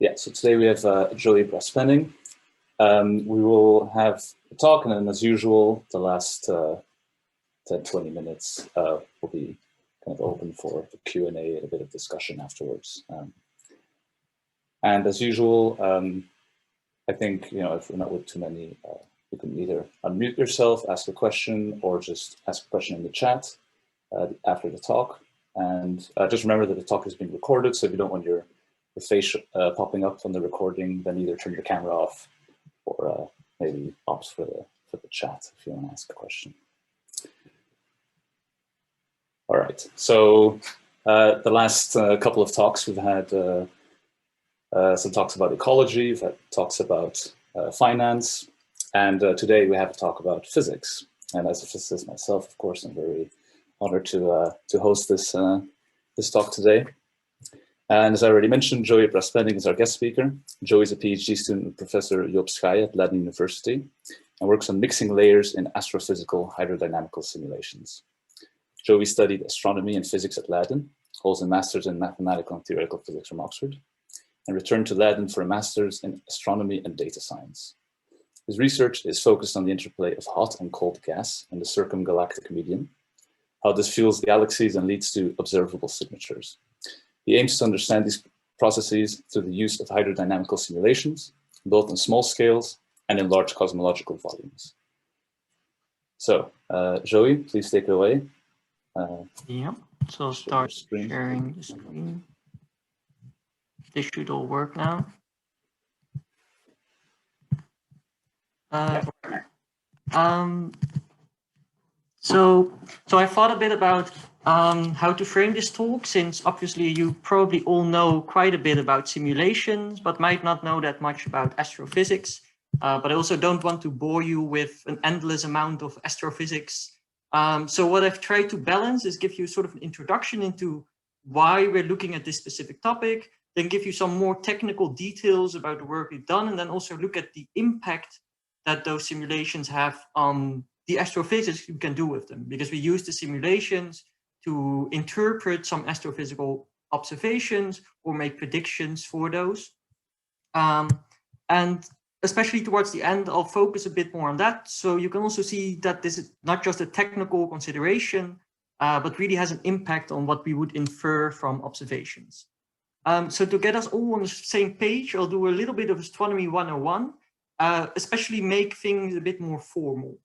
Yeah, so today we have Joey Braspenning. We will have a talk, and then as usual, the last 10, 20 minutes will be kind of open for the Q&A and a bit of discussion afterwards. And as usual, I think, if we're not with too many, you can either unmute yourself, ask a question, or just ask a question in the chat after the talk. And just remember that the talk is being recorded, so if you don't want your face popping up on the recording, then either turn your camera off or maybe opt for the chat if you want to ask a question. All right, so the last couple of talks we've had some talks about ecology, we've had talks about finance, and today we have a talk about physics. And as a physicist myself, of course, I'm very honored to host this talk today. And as I already mentioned, Joey Braspenning is our guest speaker. Joey is a PhD student with Professor Joop Schaaije at Leiden University and works on mixing layers in astrophysical hydrodynamical simulations. Joey studied astronomy and physics at Leiden, holds a master's in mathematical and theoretical physics from Oxford, and returned to Leiden for a master's in astronomy and data science. His research is focused on the interplay of hot and cold gas in the circumgalactic medium, how this fuels galaxies and leads to observable signatures. He aims to understand these processes through the use of hydrodynamical simulations, both on small scales and in large cosmological volumes. So, Joey, please take it away. Yeah, so I'll start sharing the screen. This should all work now. So I thought a bit about how to frame this talk, since obviously you probably all know quite a bit about simulations, but might not know that much about astrophysics. But I also don't want to bore you with an endless amount of astrophysics. So what I've tried to balance is give you sort of an introduction into why we're looking at this specific topic, then give you some more technical details about the work we've done, and then also look at the impact that those simulations have on the astrophysics you can do with them, because we use the simulations to interpret some astrophysical observations or make predictions for those. And especially towards the end, I'll focus a bit more on that. So you can also see that this is not just a technical consideration, but really has an impact on what we would infer from observations. So to get us all on the same page, I'll do a little bit of Astronomy 101, especially make things a bit more formal.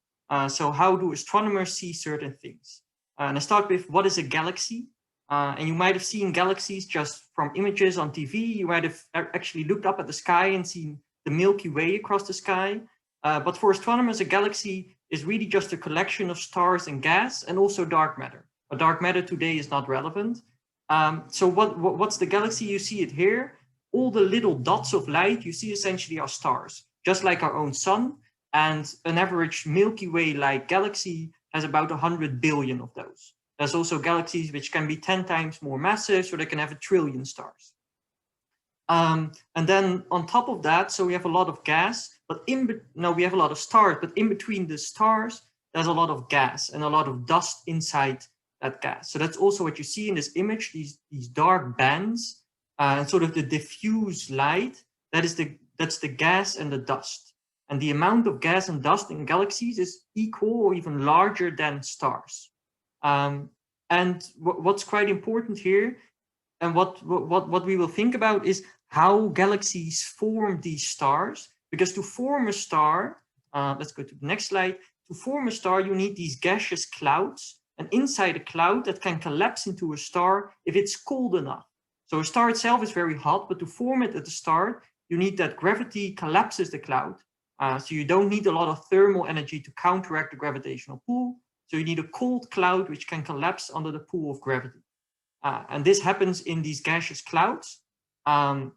So how do astronomers see certain things? And I start with, what is a galaxy? And you might have seen galaxies just from images on TV. You might have actually looked up at the sky and seen the Milky Way across the sky. But for astronomers, a galaxy is really just a collection of stars and gas, and also dark matter. But dark matter today is not relevant. So what's the galaxy? You see it here. All the little dots of light you see essentially are stars, just like our own sun. And an average Milky Way-like galaxy has about 100 billion of those. There's also galaxies which can be 10 times more massive, so they can have 1 trillion stars. And then on top of that, so we have a lot of gas, but we have a lot of stars, but in between the stars, there's a lot of gas and a lot of dust inside that gas. So that's also what you see in this image, these dark bands, and sort of the diffuse light, that's the gas and the dust. And the amount of gas and dust in galaxies is equal or even larger than stars. And what's quite important here, and what we will think about, is how galaxies form these stars. Because to form a star, let's go to the next slide. To form a star, you need these gaseous clouds, and inside a cloud that can collapse into a star if it's cold enough. So a star itself is very hot, but to form it at the start, you need that gravity collapses the cloud. So you don't need a lot of thermal energy to counteract the gravitational pull. So you need a cold cloud which can collapse under the pull of gravity. And this happens in these gaseous clouds. And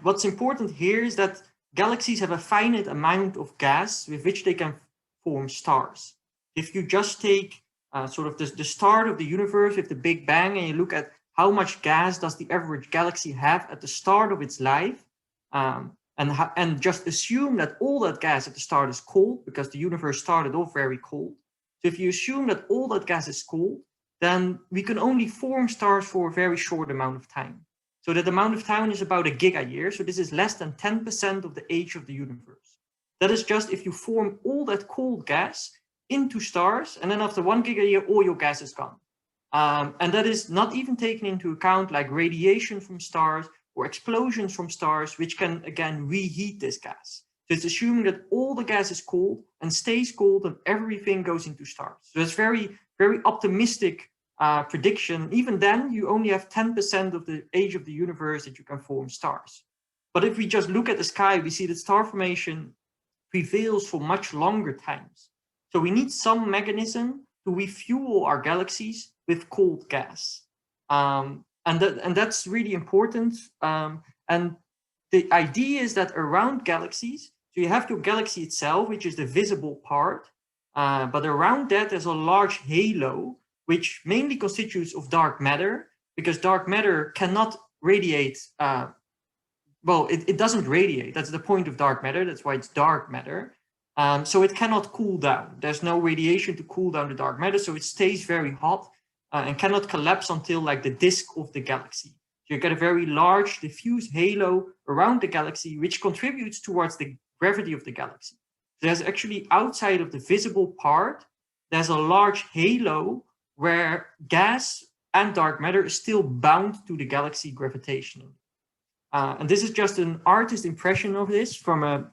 what's important here is that galaxies have a finite amount of gas with which they can form stars. If you just take sort of the start of the universe with the Big Bang, and you look at how much gas does the average galaxy have at the start of its life, and just assume that all that gas at the start is cold, because the universe started off very cold. So if you assume that all that gas is cold, then we can only form stars for a very short amount of time. So that amount of time is about a giga-year. So this is less than 10% of the age of the universe. That is just if you form all that cold gas into stars, and then after 1 giga-year, all your gas is gone. And that is not even taken into account like radiation from stars or explosions from stars, which can again reheat this gas. So it's assuming that all the gas is cold and stays cold and everything goes into stars. So it's very, very optimistic prediction. Even then, you only have 10% of the age of the universe that you can form stars. But if we just look at the sky, we see that star formation prevails for much longer times. So we need some mechanism to refuel our galaxies with cold gas. And that's really important. And the idea is that around galaxies, so you have your galaxy itself, which is the visible part, but around that there's a large halo, which mainly constitutes of dark matter, because dark matter cannot radiate. Well, it doesn't radiate. That's the point of dark matter. That's why it's dark matter. So it cannot cool down. There's no radiation to cool down the dark matter, so it stays very hot and cannot collapse until like the disk of the galaxy. So you get a very large diffuse halo around the galaxy, which contributes towards the gravity of the galaxy. There's actually outside of the visible part, there's a large halo where gas and dark matter is still bound to the galaxy gravitationally. And this is just an artist impression of this from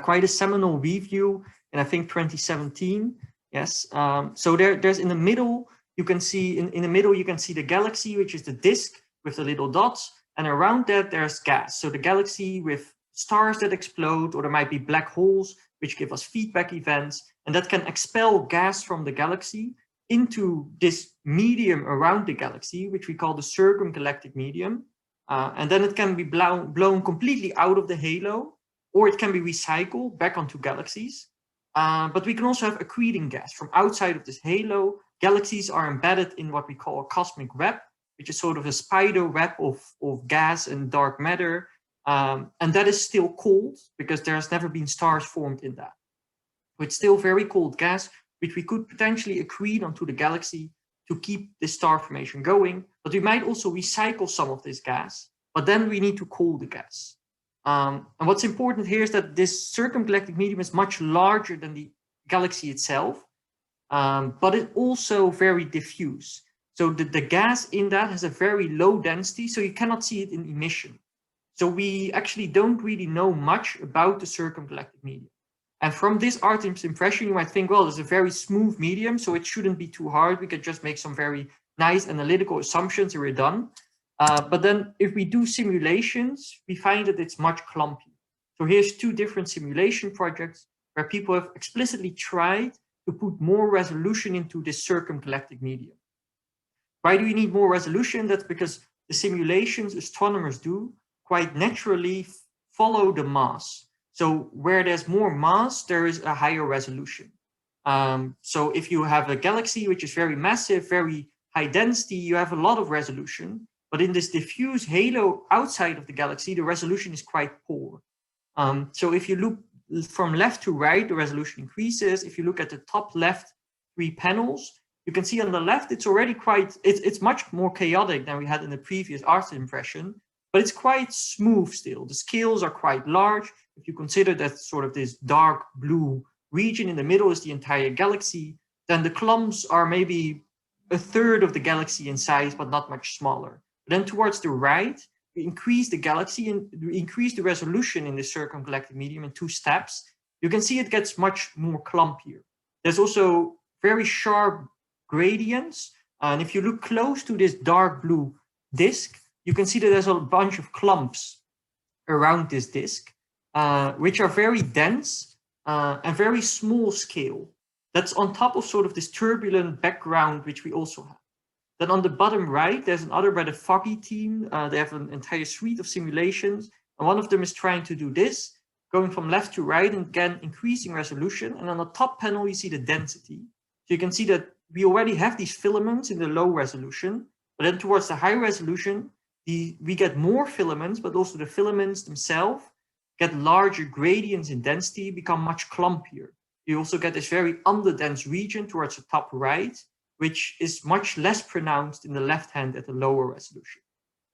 quite a seminal review in, I think, 2017. Yes. So there's in the middle, you can see in the middle, you can see the galaxy, which is the disk with the little dots. And around that, there's gas. So the galaxy with stars that explode, or there might be black holes, which give us feedback events. And that can expel gas from the galaxy into this medium around the galaxy, which we call the circumgalactic medium. And then it can be blown completely out of the halo, or it can be recycled back onto galaxies. But we can also have accreting gas from outside of this halo. Galaxies are embedded in what we call a cosmic web, which is sort of a spider web of gas and dark matter. And that is still cold because there's never been stars formed in that. So it's still very cold gas, which we could potentially accrete onto the galaxy to keep this star formation going. But we might also recycle some of this gas, but then we need to cool the gas. And what's important here is that this circumgalactic medium is much larger than the galaxy itself, but it's also very diffuse. So the gas in that has a very low density, so you cannot see it in emission. So we actually don't really know much about the circumgalactic medium. And from this artist's impression, you might think, well, it's a very smooth medium, so it shouldn't be too hard. We could just make some very nice analytical assumptions and we're done. But then if we do simulations, we find that it's much clumpy. So here's 2 different simulation projects where people have explicitly tried to put more resolution into this circumgalactic medium. Why do we need more resolution? That's because the simulations astronomers do quite naturally follow the mass. So where there's more mass, there is a higher resolution. So if you have a galaxy which is very massive, very high density, you have a lot of resolution. But in this diffuse halo outside of the galaxy, the resolution is quite poor. So if you look from left to right, the resolution increases. If you look at the top left 3 panels, you can see on the left, it's already quite, it's much more chaotic than we had in the previous art impression, but it's quite smooth still. The scales are quite large. If you consider that sort of this dark blue region in the middle is the entire galaxy, then the clumps are maybe 1/3 of the galaxy in size, but not much smaller. Then towards the right, we increase the galaxy and we increase the resolution in the circumgalactic medium in 2 steps. You can see it gets much more clumpier. There's also very sharp gradients. And if you look close to this dark blue disk, you can see that there's a bunch of clumps around this disk, which are very dense and very small scale. That's on top of sort of this turbulent background, which we also have. Then on the bottom right, there's another by the Foggy team. They have an entire suite of simulations. And one of them is trying to do this, going from left to right and again, increasing resolution. And on the top panel, you see the density. So you can see that we already have these filaments in the low resolution, but then towards the high resolution, we get more filaments, but also the filaments themselves get larger gradients in density, become much clumpier. You also get this very underdense region towards the top right, which is much less pronounced in the left hand at a lower resolution.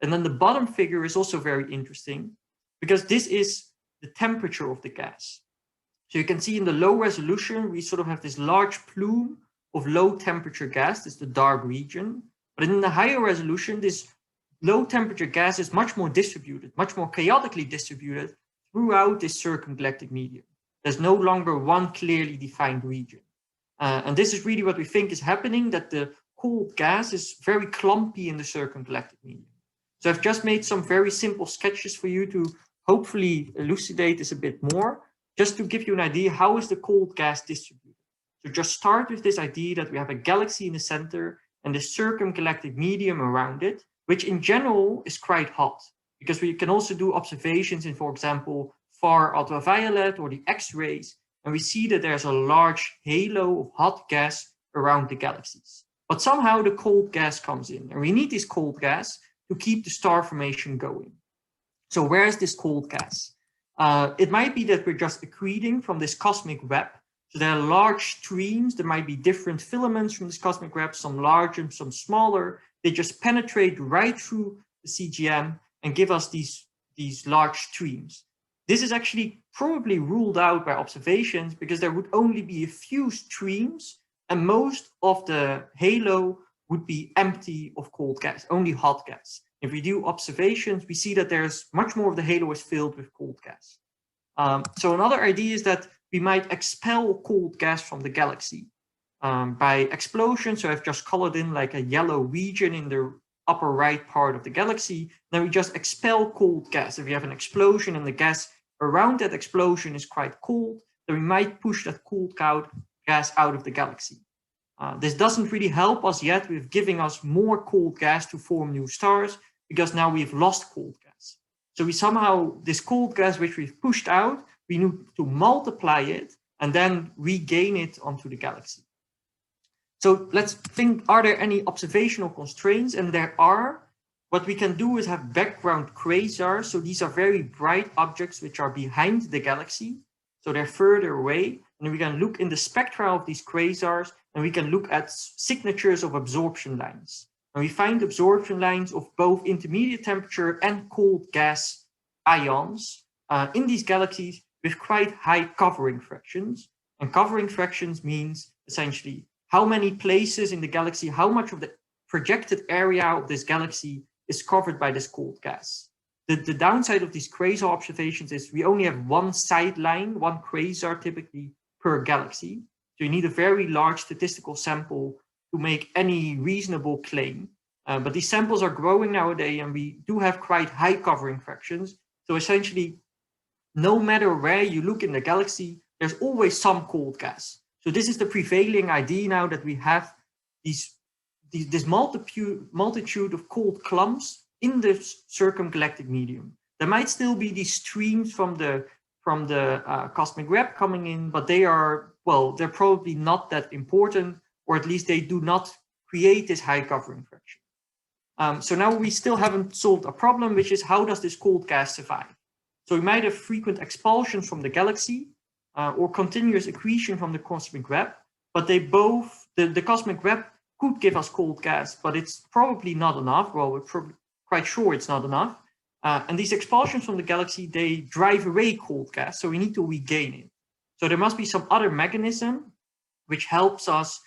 And then the bottom figure is also very interesting because this is the temperature of the gas. So you can see in the low resolution, we sort of have this large plume of low temperature gas. This is the dark region. But in the higher resolution, this low temperature gas is much more distributed, much more chaotically distributed throughout this circumgalactic medium. There's no longer one clearly defined region. And this is really what we think is happening, that the cold gas is very clumpy in the circumgalactic medium. So I've just made some very simple sketches for you to hopefully elucidate this a bit more, just to give you an idea, how is the cold gas distributed? So just start with this idea that we have a galaxy in the center and the circumgalactic medium around it, which in general is quite hot, because we can also do observations in, for example, far ultraviolet or the X-rays, and we see that there's a large halo of hot gas around the galaxies. But somehow the cold gas comes in, and we need this cold gas to keep the star formation going. So where is this cold gas? It might be that we're just accreting from this cosmic web. So there are large streams. There might be different filaments from this cosmic web, some large and some smaller. They just penetrate right through the CGM and give us these large streams. This is actually probably ruled out by observations because there would only be a few streams and most of the halo would be empty of cold gas, only hot gas. If we do observations, we see that there's much more of the halo is filled with cold gas. So another idea is that we might expel cold gas from the galaxy by explosion. So I've just colored in like a yellow region in the upper right part of the galaxy. Then we just expel cold gas. If you have an explosion and the gas around that explosion is quite cold, then we might push that cold gas out of the galaxy. This doesn't really help us yet with giving us more cold gas to form new stars, because now we've lost cold gas. So we somehow, this cold gas which we've pushed out, we need to multiply it and then regain it onto the galaxy. So let's think, are there any observational constraints? And there are. What we can do is have background quasars. So these are very bright objects which are behind the galaxy. So they're further away. And we can look in the spectra of these quasars and we can look at signatures of absorption lines. And we find absorption lines of both intermediate temperature and cold gas ions in these galaxies with quite high covering fractions. And covering fractions means essentially how many places in the galaxy, how much of the projected area of this galaxy is covered by this cold gas. The downside of these quasar observations is we only have one sideline, one quasar typically per galaxy. So you need a very large statistical sample to make any reasonable claim. But these samples are growing nowadays and we do have quite high covering fractions. So essentially, no matter where you look in the galaxy, there's always some cold gas. So this is the prevailing idea now, that we have this multitude of cold clumps in the circumgalactic medium. There might still be these streams from the cosmic web coming in, but they are, well, they're probably not that important, or at least they do not create this high covering fraction. So now we still haven't solved a problem, which is how does this cold gas survive? So we might have frequent expulsions from the galaxy or continuous accretion from the cosmic web, but they both, the cosmic web could give us cold gas, but it's probably not enough. Well, we're probably quite sure it's not enough. And these expulsions from the galaxy, they drive away cold gas, so we need to regain it. So there must be some other mechanism which helps us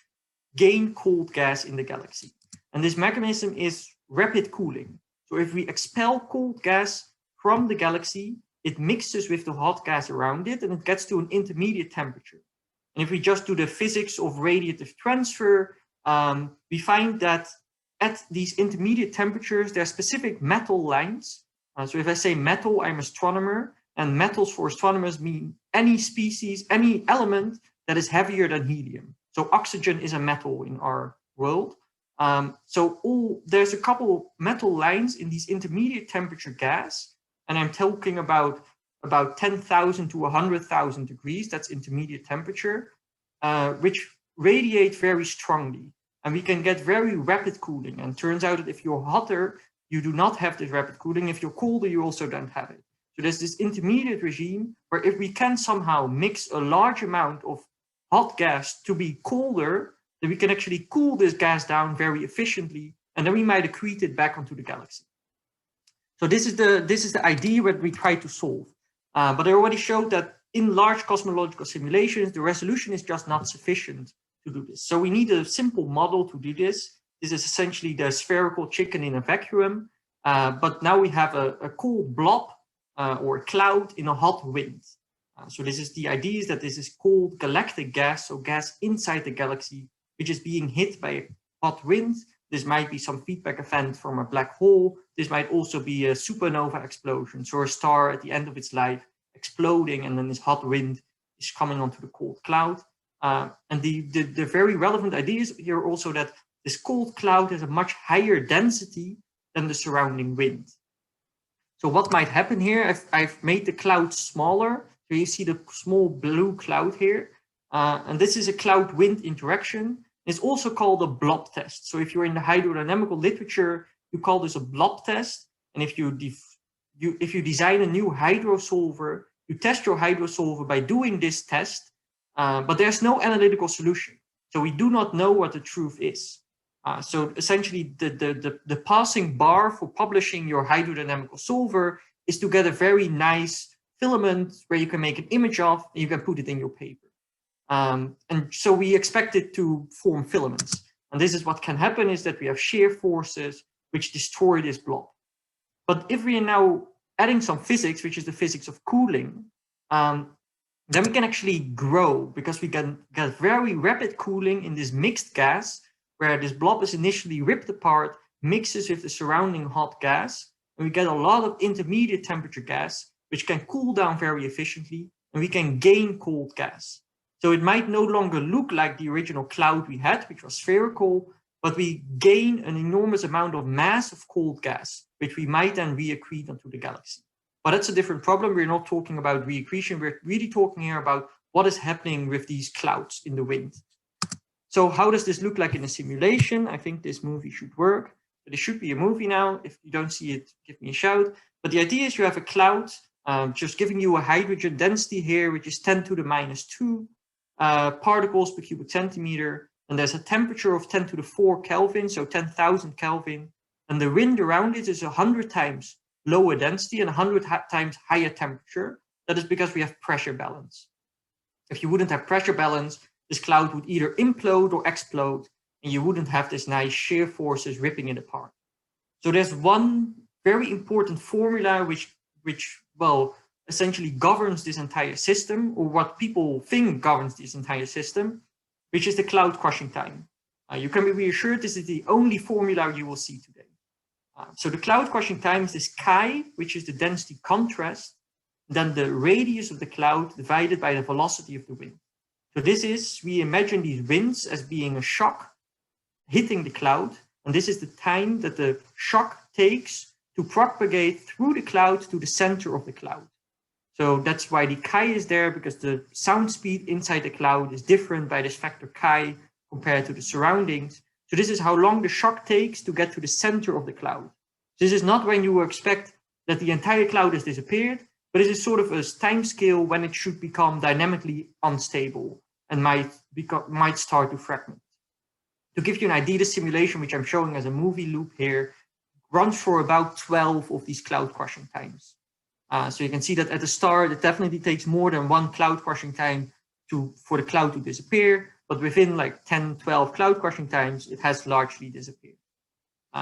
gain cold gas in the galaxy. And this mechanism is rapid cooling. So if we expel cold gas from the galaxy, it mixes with the hot gas around it and it gets to an intermediate temperature. And if we just do the physics of radiative transfer, we find that at these intermediate temperatures, there are specific metal lines. So if I say metal, I'm an astronomer, and metals for astronomers mean any species, any element that is heavier than helium. So oxygen is a metal in our world. There's a couple metal lines in these intermediate temperature gas, and I'm talking about 10,000 to 100,000 degrees, that's intermediate temperature, which radiate very strongly. And we can get very rapid cooling. And turns out that if you're hotter, you do not have this rapid cooling. If you're colder, you also don't have it. So there's this intermediate regime where if we can somehow mix a large amount of hot gas to be colder, then we can actually cool this gas down very efficiently, and then we might accrete it back onto the galaxy. So this is the idea that we try to solve. But I already showed that in large cosmological simulations, the resolution is just not sufficient to do this. So we need a simple model to do this. This is essentially the spherical chicken in a vacuum. But now we have a cold blob or a cloud in a hot wind. So this is the idea is that this is cold galactic gas, so gas inside the galaxy, which is being hit by a hot wind. This might be some feedback event from a black hole. This might also be a supernova explosion, so a star at the end of its life exploding, and then this hot wind is coming onto the cold cloud. And the very relevant idea is here also that this cold cloud has a much higher density than the surrounding wind. So what might happen here, I've made the cloud smaller. So you see the small blue cloud here. And this is a cloud-wind interaction. It's also called a blob test. So if you're in the hydrodynamical literature, you call this a blob test. And if you design a new hydrosolver, you test your hydrosolver by doing this test, but there's no analytical solution. So we do not know what the truth is. So essentially, the passing bar for publishing your hydrodynamical solver is to get a very nice filament where you can make an image of, and you can put it in your paper. And so we expect it to form filaments. And this is what can happen is that we have shear forces which destroy this blob. But if we are now adding some physics, which is the physics of cooling, then we can actually grow, because we can get very rapid cooling in this mixed gas, where this blob is initially ripped apart, mixes with the surrounding hot gas, and we get a lot of intermediate temperature gas, which can cool down very efficiently, and we can gain cold gas. So it might no longer look like the original cloud we had, which was spherical, but we gain an enormous amount of mass of cold gas, which we might then reaccrete onto the galaxy. But that's a different problem. We're not talking about reaccretion. We're really talking here about what is happening with these clouds in the wind. So how does this look like in a simulation? I think this movie should work. But it should be a movie now. If you don't see it, give me a shout. But the idea is you have a cloud, just giving you a hydrogen density here, which is 10 to the minus 2 particles per cubic centimeter. And there's a temperature of 10 to the 4 Kelvin, so 10,000 Kelvin. And the wind around it is 100 times lower density and 100 times higher temperature. That is because we have pressure balance. If you wouldn't have pressure balance, this cloud would either implode or explode, and you wouldn't have this nice shear forces ripping it apart. So there's one very important formula which well, essentially governs this entire system, or what people think governs this entire system, which is the cloud crushing time. You can be reassured this is the only formula you will see today. So the cloud crushing time is this chi, which is the density contrast, then the radius of the cloud divided by the velocity of the wind. So this is, we imagine these winds as being a shock hitting the cloud, and this is the time that the shock takes to propagate through the cloud to the center of the cloud. So that's why the chi is there, because the sound speed inside the cloud is different by this factor chi compared to the surroundings. So this is how long the shock takes to get to the center of the cloud. This is not when you expect that the entire cloud has disappeared, but it is sort of a time scale when it should become dynamically unstable and might start to fragment. To give you an idea, the simulation, which I'm showing as a movie loop here, runs for about 12 of these cloud crushing times. So you can see that at the start, it definitely takes more than one cloud crushing time for the cloud to disappear, but within like 10, 12 cloud crushing times, it has largely disappeared.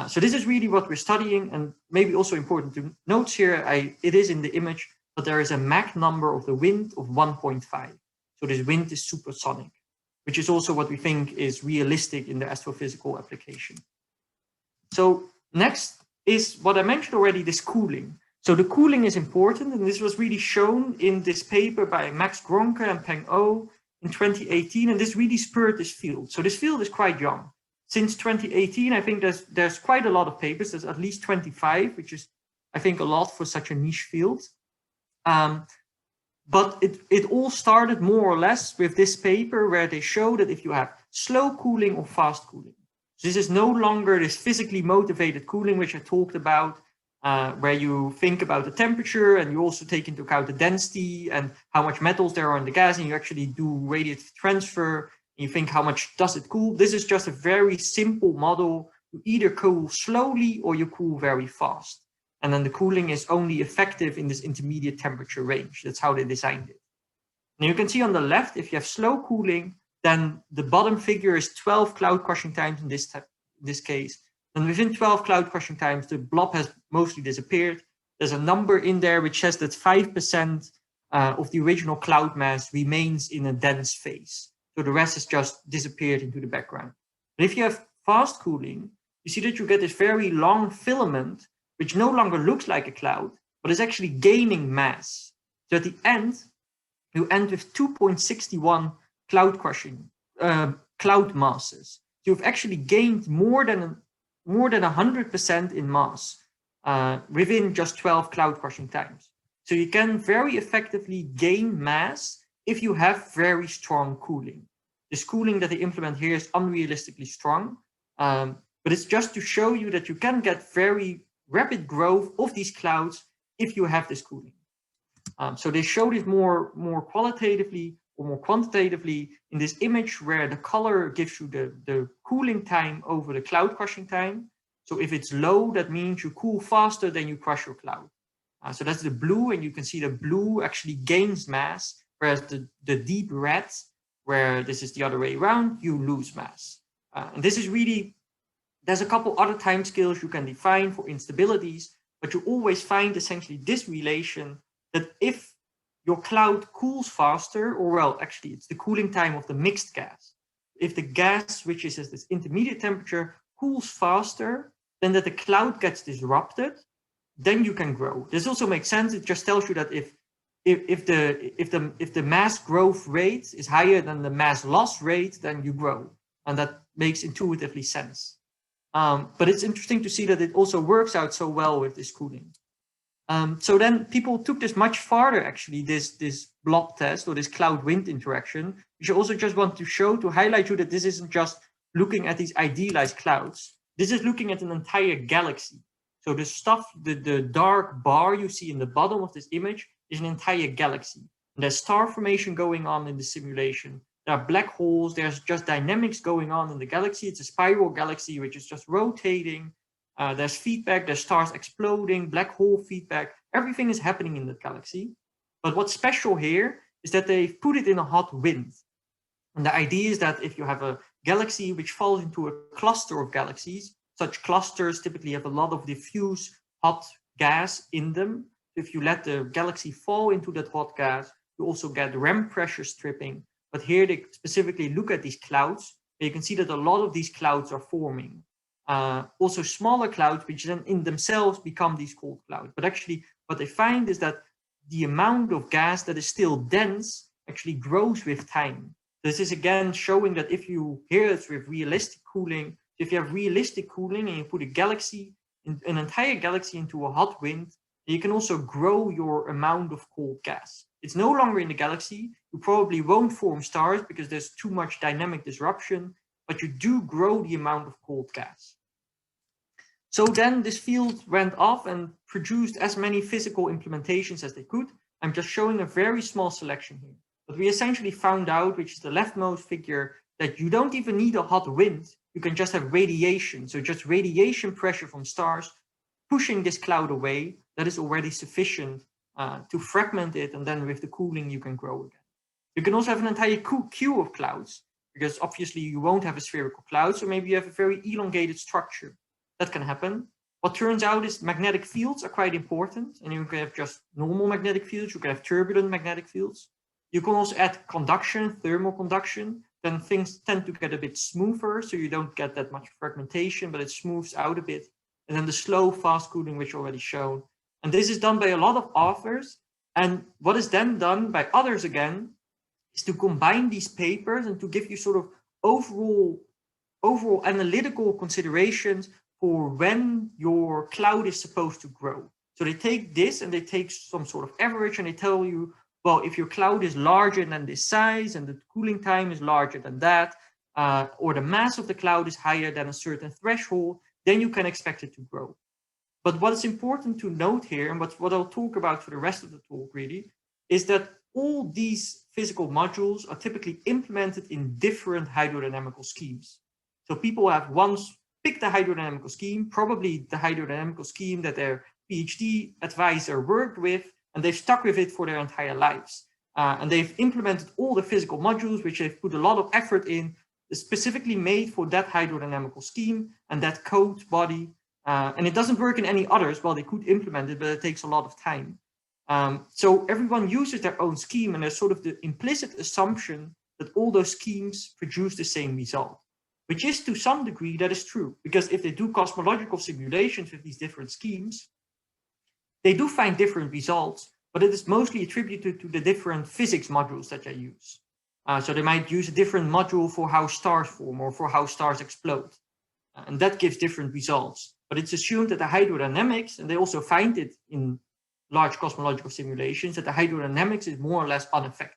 So this is really what we're studying, and maybe also important to note here, it is in the image, but there is a Mach number of the wind of 1.5. So this wind is supersonic, which is also what we think is realistic in the astrophysical application. So next is what I mentioned already, this cooling. So the cooling is important, and this was really shown in this paper by Max Gronke and Peng O in 2018, and this really spurred this field. So this field is quite young. Since 2018, I think there's quite a lot of papers. There's at least 25, which is, I think, a lot for such a niche field. But it all started more or less with this paper where they show that if you have slow cooling or fast cooling, this is no longer this physically motivated cooling, which I talked about, where you think about the temperature and you also take into account the density and how much metals there are in the gas, and you actually do radiative transfer. And you think how much does it cool? This is just a very simple model. You either cool slowly or you cool very fast. And then the cooling is only effective in this intermediate temperature range. That's how they designed it. And you can see on the left, if you have slow cooling, then the bottom figure is 12 cloud crushing times in this case. And within 12 cloud crushing times, the blob has mostly disappeared. There's a number in there which says that 5% of the original cloud mass remains in a dense phase. So the rest has just disappeared into the background. But if you have fast cooling, you see that you get this very long filament, which no longer looks like a cloud, but is actually gaining mass. So at the end, you end with 2.61 cloud masses. You've actually gained more than 100% in mass within just 12 cloud crushing times. So you can very effectively gain mass if you have very strong cooling. This cooling that they implement here is unrealistically strong, but it's just to show you that you can get very rapid growth of these clouds if you have this cooling. So they show this more qualitatively or more quantitatively in this image where the color gives you the cooling time over the cloud crushing time. So if it's low, that means you cool faster than you crush your cloud. So that's the blue, and you can see the blue actually gains mass, whereas the deep red, where this is the other way around, you lose mass. And this is really, there's a couple other time scales you can define for instabilities, but you always find essentially this relation that if your cloud cools faster, or well, actually it's the cooling time of the mixed gas. If the gas, which is at this intermediate temperature, cools faster, then that the cloud gets disrupted, then you can grow. This also makes sense. It just tells you that if the mass growth rate is higher than the mass loss rate, then you grow, and that makes intuitively sense. But it's interesting to see that it also works out so well with this cooling. So then people took this much farther, actually, this blob test or this cloud-wind interaction, which I also just want to show to highlight you that this isn't just looking at these idealized clouds. This is looking at an entire galaxy. So the stuff, the dark bar you see in the bottom of this image is an entire galaxy. And there's star formation going on in the simulation. There are black holes. There's just dynamics going on in the galaxy. It's a spiral galaxy, which is just rotating. There's feedback, there's stars exploding, black hole feedback. Everything is happening in the galaxy. But what's special here is that they've put it in a hot wind. And the idea is that if you have a galaxy which falls into a cluster of galaxies, such clusters typically have a lot of diffuse hot gas in them. If you let the galaxy fall into that hot gas, you also get RAM pressure stripping. But here they specifically look at these clouds. And you can see that a lot of these clouds are forming. Also smaller clouds, which then in themselves become these cold clouds. But actually what they find is that the amount of gas that is still dense actually grows with time. This is again showing that if you, here it's with realistic cooling, if you have realistic cooling and you put a galaxy, an entire galaxy into a hot wind, you can also grow your amount of cold gas. It's no longer in the galaxy. You probably won't form stars because there's too much dynamic disruption, but you do grow the amount of cold gas. So then this field went off and produced as many physical implementations as they could. I'm just showing a very small selection here. But we essentially found out, which is the leftmost figure, that you don't even need a hot wind. You can just have radiation. So just radiation pressure from stars pushing this cloud away. That is already sufficient to fragment it. And then with the cooling, you can grow again. You can also have an entire queue of clouds, because obviously you won't have a spherical cloud. So maybe you have a very elongated structure. That can happen. What turns out is magnetic fields are quite important. And you can have just normal magnetic fields. You can have turbulent magnetic fields. You can also add conduction, thermal conduction. Then things tend to get a bit smoother. So you don't get that much fragmentation, but it smooths out a bit. And then the slow, fast cooling, which already shown. And this is done by a lot of authors. And what is then done by others again is to combine these papers and to give you sort of overall analytical considerations for when your cloud is supposed to grow. So they take this and they take some sort of average and they tell you, well, if your cloud is larger than this size and the cooling time is larger than that, or the mass of the cloud is higher than a certain threshold, then you can expect it to grow. But what is important to note here, and what I'll talk about for the rest of the talk really, is that all these physical modules are typically implemented in different hydrodynamical schemes. So people have once picked a hydrodynamical scheme, probably the hydrodynamical scheme that they're PhD advisor worked with, and they've stuck with it for their entire lives. And they've implemented all the physical modules, which they've put a lot of effort in, specifically made for that hydrodynamical scheme and that code body. And it doesn't work in any others. Well, they could implement it, but it takes a lot of time. So everyone uses their own scheme, and there's sort of the implicit assumption that all those schemes produce the same result, which is to some degree that is true, because if they do cosmological simulations with these different schemes, they do find different results, but it is mostly attributed to the different physics modules that they use. So they might use a different module for how stars form or for how stars explode. And that gives different results. But it's assumed that the hydrodynamics, and they also find it in large cosmological simulations, that the hydrodynamics is more or less unaffected.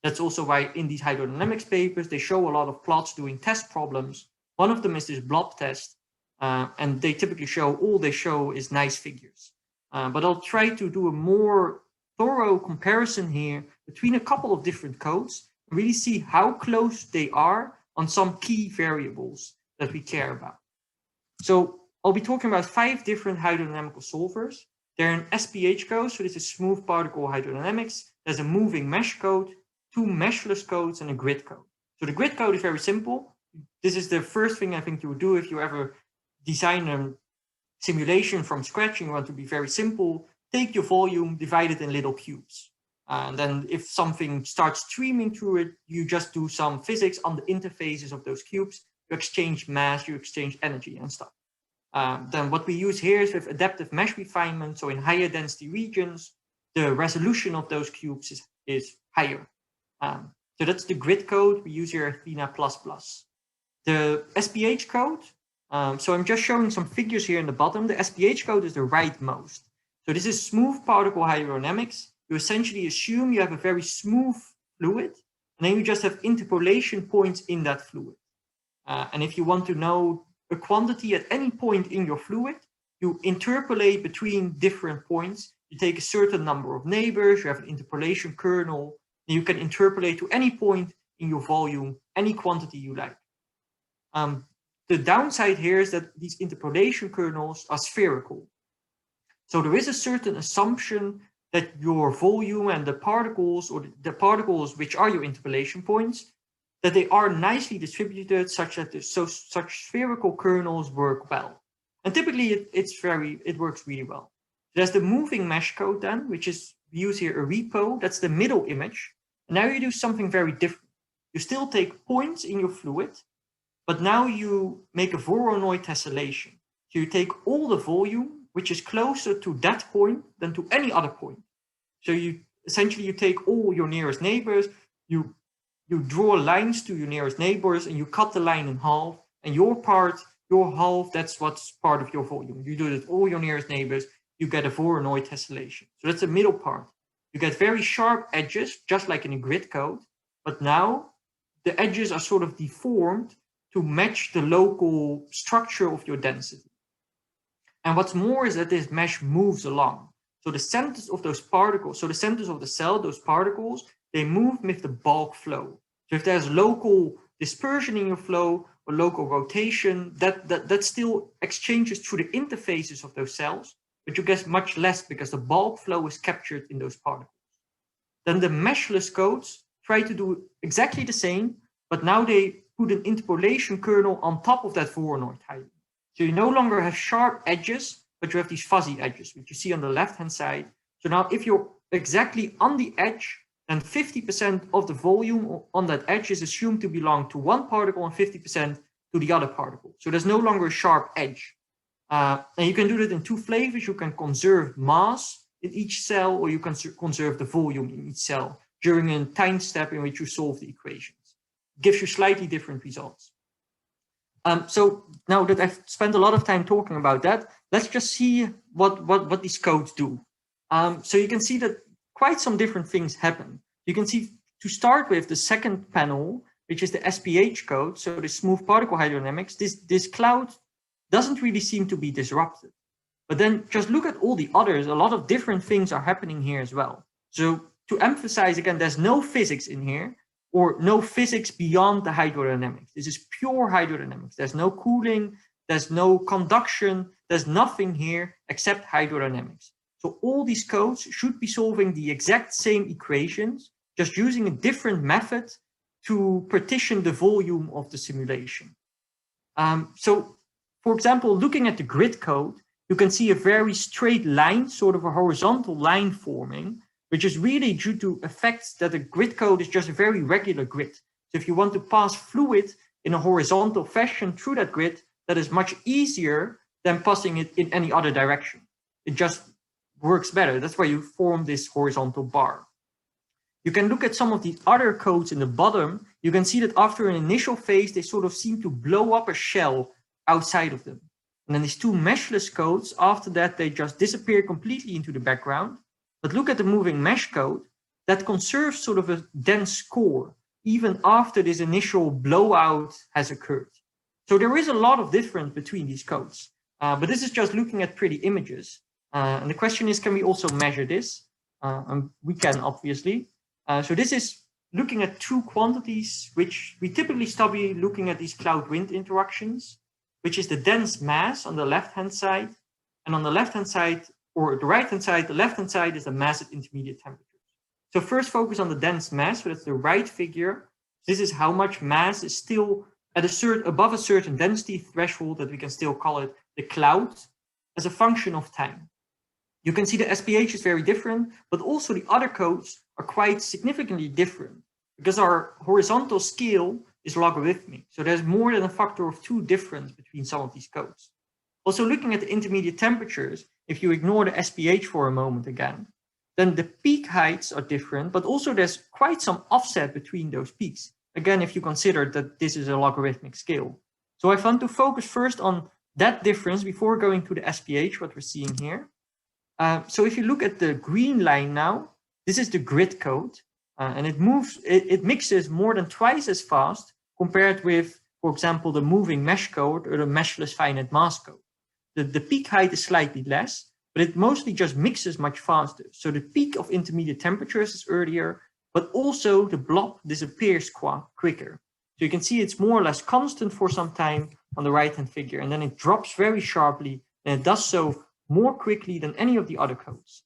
That's also why in these hydrodynamics papers, they show a lot of plots doing test problems. One of them is this blob test, and they typically show, all they show is nice figures. But I'll try to do a more thorough comparison here between a couple of different codes, and really see how close they are on some key variables that we care about. So I'll be talking about 5 different hydrodynamical solvers. They're an SpH code, so this is smooth particle hydrodynamics. There's a moving mesh code, 2 meshless codes, and a grid code. So the grid code is very simple. This is the first thing I think you would do if you ever design a simulation from scratch and you want to be very simple. Take your volume, divide it in little cubes. And then if something starts streaming through it, you just do some physics on the interfaces of those cubes. You exchange mass, you exchange energy and stuff. Then what we use here is with adaptive mesh refinement. So in higher density regions, the resolution of those cubes is higher. So that's the grid code. We use here Athena++. The SpH code, so I'm just showing some figures here in the bottom. The SpH code is the rightmost. So this is smooth particle hydrodynamics. You essentially assume you have a very smooth fluid, and then you just have interpolation points in that fluid. And if you want to know a quantity at any point in your fluid, you interpolate between different points. You take a certain number of neighbors, you have an interpolation kernel, and you can interpolate to any point in your volume, any quantity you like. The downside here is that these interpolation kernels are spherical. So there is a certain assumption that your volume and the particles, or the particles which are your interpolation points, that they are nicely distributed such that such spherical kernels work well. And typically it works really well. There's the moving mesh code then, which is, we use here a repo, that's the middle image. And now you do something very different. You still take points in your fluid, but now you make a Voronoi tessellation. So you take all the volume, which is closer to that point than to any other point. So you essentially, you take all your nearest neighbors, you draw lines to your nearest neighbors, and you cut the line in half, and your half, that's what's part of your volume. You do it with all your nearest neighbors, you get a Voronoi tessellation. So that's the middle part. You get very sharp edges, just like in a grid code, but now the edges are sort of deformed to match the local structure of your density. And what's more is that this mesh moves along. So the centers of those particles, so the centers of the cell, those particles, they move with the bulk flow. So if there's local dispersion in your flow or local rotation, that still exchanges through the interfaces of those cells, but you get much less because the bulk flow is captured in those particles. Then the meshless codes try to do exactly the same, but now they put an interpolation kernel on top of that Voronoi type. So you no longer have sharp edges, but you have these fuzzy edges, which you see on the left-hand side. So now if you're exactly on the edge, then 50% of the volume on that edge is assumed to belong to one particle and 50% to the other particle. So there's no longer a sharp edge. And you can do that in 2 flavors. You can conserve mass in each cell, or you can conserve the volume in each cell during a time step in which you solve the equations. It gives you slightly different results. So now that I've spent a lot of time talking about that, let's just see what these codes do. So you can see that quite some different things happen. You can see, to start with, the second panel, which is the SpH code, so the smooth particle hydrodynamics, this cloud doesn't really seem to be disrupted. But then just look at all the others, a lot of different things are happening here as well. So to emphasize again, there's no physics in here, or no physics beyond the hydrodynamics. This is pure hydrodynamics. There's no cooling, there's no conduction, there's nothing here except hydrodynamics. So all these codes should be solving the exact same equations, just using a different method to partition the volume of the simulation. So, for example, looking at the grid code, you can see a very straight line, sort of a horizontal line forming, which is really due to effects that the grid code is just a very regular grid. So if you want to pass fluid in a horizontal fashion through that grid, that is much easier than passing it in any other direction. It just works better. That's why you form this horizontal bar. You can look at some of the other codes in the bottom. You can see that after an initial phase, they sort of seem to blow up a shell outside of them. And then these two meshless codes, after that, they just disappear completely into the background. But look at the moving mesh code that conserves sort of a dense core, even after this initial blowout has occurred. So there is a lot of difference between these codes. But this is just looking at pretty images. And the question is, can we also measure this? And we can, obviously. So this is looking at two quantities, which we typically study looking at these cloud-wind interactions, which is the dense mass on the left-hand side. And on the left-hand side, or the right-hand side, the left-hand side is the mass at intermediate temperatures. So first focus on the dense mass, so that's the right figure. This is how much mass is still at above a certain density threshold that we can still call it the cloud as a function of time. You can see the SpH is very different, but also the other codes are quite significantly different because our horizontal scale is logarithmic. So there's more than a factor of 2 difference between some of these codes. Also looking at the intermediate temperatures, if you ignore the SpH for a moment again, then the peak heights are different, but also there's quite some offset between those peaks. Again, if you consider that this is a logarithmic scale. So I want to focus first on that difference before going to the SpH, what we're seeing here. So if you look at the green line now, this is the grid code, and it mixes more than twice as fast compared with, for example, the moving mesh code or the meshless finite mass code. The peak height is slightly less, but it mostly just mixes much faster. So the peak of intermediate temperatures is earlier, but also the blob disappears quicker. So you can see it's more or less constant for some time on the right-hand figure, and then it drops very sharply, and it does so more quickly than any of the other codes.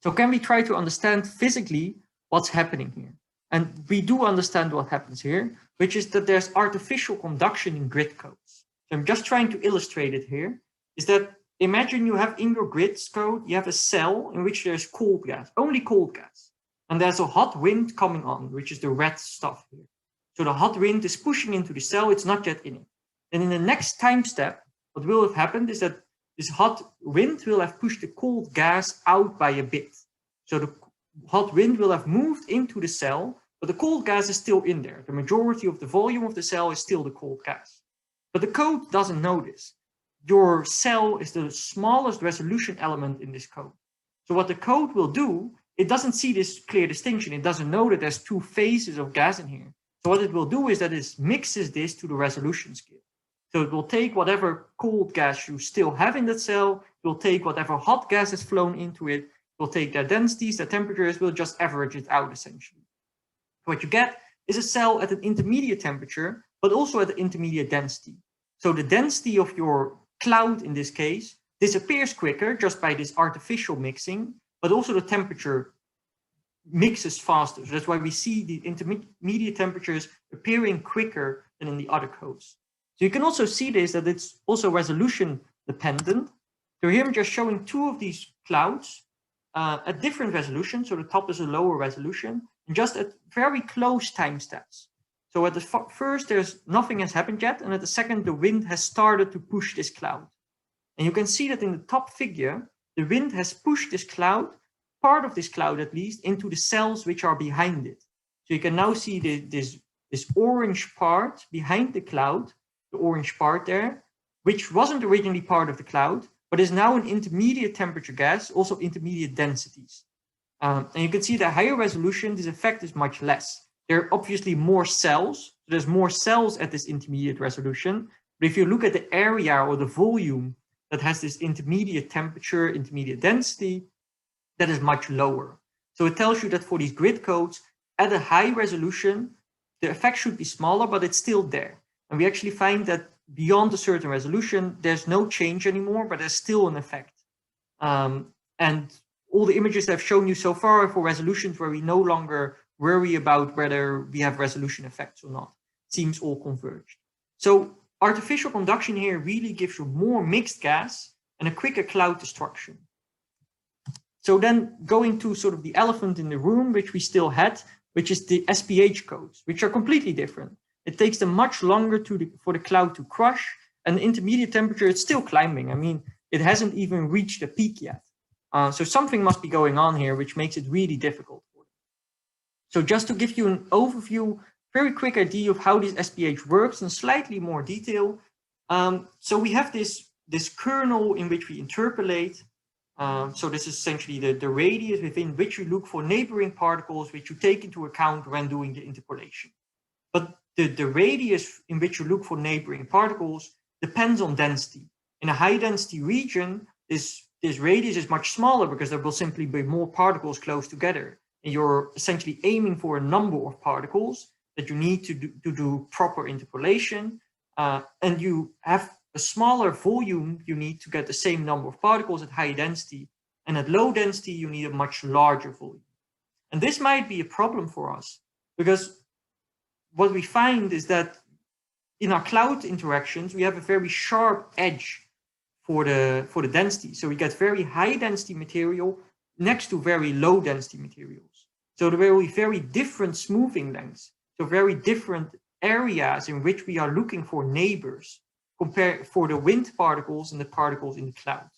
So can we try to understand physically what's happening here? And we do understand what happens here, which is that there's artificial conduction in grid codes. So I'm just trying to illustrate it here, is that imagine you have in your grids code, you have a cell in which there's cold gas, only cold gas. And there's a hot wind coming on, which is the red stuff here. So the hot wind is pushing into the cell, it's not yet in it. And in the next time step, what will have happened is that this hot wind will have pushed the cold gas out by a bit. So the hot wind will have moved into the cell, but the cold gas is still in there. The majority of the volume of the cell is still the cold gas. But the code doesn't know this. Your cell is the smallest resolution element in this code. So what the code will do, it doesn't see this clear distinction. It doesn't know that there's 2 phases of gas in here. So what it will do is that it mixes this to the resolution scale. So it will take whatever cold gas you still have in that cell, it will take whatever hot gas has flown into it, it will take their densities, their temperatures, will just average it out essentially. What you get is a cell at an intermediate temperature, but also at an intermediate density. So the density of your cloud in this case disappears quicker just by this artificial mixing, but also the temperature mixes faster. So that's why we see the intermediate temperatures appearing quicker than in the other codes. So you can also see this, that it's also resolution dependent. So here I'm just showing 2 of these clouds at different resolutions. So the top is a lower resolution, and just at very close time steps. So at the first, nothing has happened yet. And at the second, the wind has started to push this cloud. And you can see that in the top figure, the wind has pushed this cloud, part of this cloud at least, into the cells which are behind it. So you can now see this orange part behind the cloud, the orange part there, which wasn't originally part of the cloud, but is now an intermediate temperature gas, also intermediate densities. And you can see the higher resolution, this effect is much less. There are obviously more cells. So there's more cells at this intermediate resolution. But if you look at the area or the volume that has this intermediate temperature, intermediate density, that is much lower. So it tells you that for these grid codes, at a high resolution, the effect should be smaller, but it's still there. And we actually find that beyond a certain resolution, there's no change anymore, but there's still an effect. And all the images I've shown you so far are for resolutions where we no longer worry about whether we have resolution effects or not. Seems all converged. So artificial conduction here really gives you more mixed gas and a quicker cloud destruction. So then going to sort of the elephant in the room, which we still had, which is the SpH codes, which are completely different. It takes them much longer for the cloud to crush, and the intermediate temperature, it's still climbing. I mean, it hasn't even reached a peak yet. So something must be going on here, which makes it really difficult. So just to give you an overview, very quick idea of how this SpH works in slightly more detail. So we have this kernel in which we interpolate. So this is essentially the radius within which you look for neighboring particles, which you take into account when doing the interpolation. But the radius in which you look for neighboring particles depends on density. In a high density region, this radius is much smaller because there will simply be more particles close together. And you're essentially aiming for a number of particles that you need to do proper interpolation. And you have a smaller volume you need to get the same number of particles at high density. And at low density, you need a much larger volume. And this might be a problem for us because what we find is that in our cloud interactions, we have a very sharp edge for the density. So we get very high density material next to very low density materials. So there will be very different smoothing lengths. So very different areas in which we are looking for neighbors compared for the wind particles and the particles in the cloud.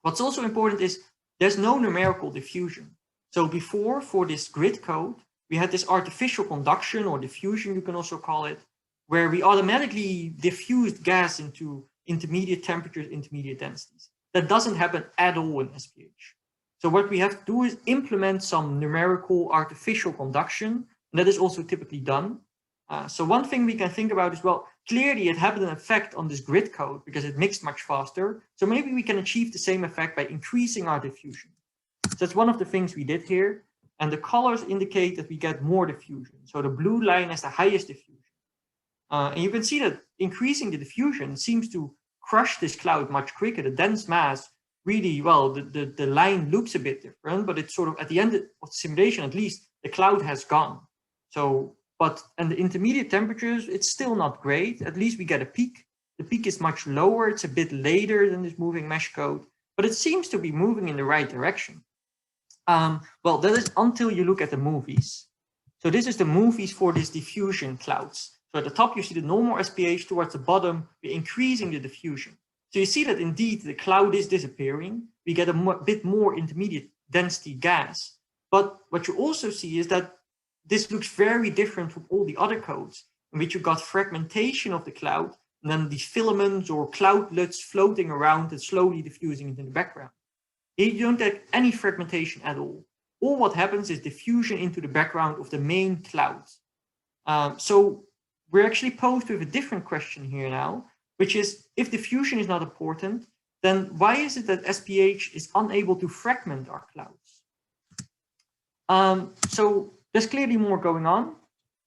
What's also important is there's no numerical diffusion. So before, for this grid code, we had this artificial conduction or diffusion, you can also call it, where we automatically diffused gas into intermediate temperatures, intermediate densities. That doesn't happen at all in SpH. So what we have to do is implement some numerical artificial conduction, and that is also typically done. So one thing we can think about is, well, clearly it had an effect on this grid code because it mixed much faster. So maybe we can achieve the same effect by increasing our diffusion. So that's one of the things we did here. And the colors indicate that we get more diffusion. So the blue line has the highest diffusion. And you can see that increasing the diffusion seems to crush this cloud much quicker. The dense mass really, well, the line looks a bit different, but it's sort of at the end of the simulation, at least the cloud has gone. So, and the intermediate temperatures, it's still not great. At least we get a peak. The peak is much lower. It's a bit later than this moving mesh code, but it seems to be moving in the right direction. Well, that is until you look at the movies. So this is the movies for these diffusion clouds. So at the top, you see the normal SpH. Towards the bottom, we're increasing the diffusion. So you see that indeed the cloud is disappearing. We get a bit more intermediate density gas. But what you also see is that this looks very different from all the other codes in which you got fragmentation of the cloud and then these filaments or cloudlets floating around and slowly diffusing into the background. Here you don't get any fragmentation at all. All what happens is diffusion into the background of the main clouds. So we're actually posed with a different question here now, which is, if diffusion is not important, then why is it that SpH is unable to fragment our clouds? So there's clearly more going on.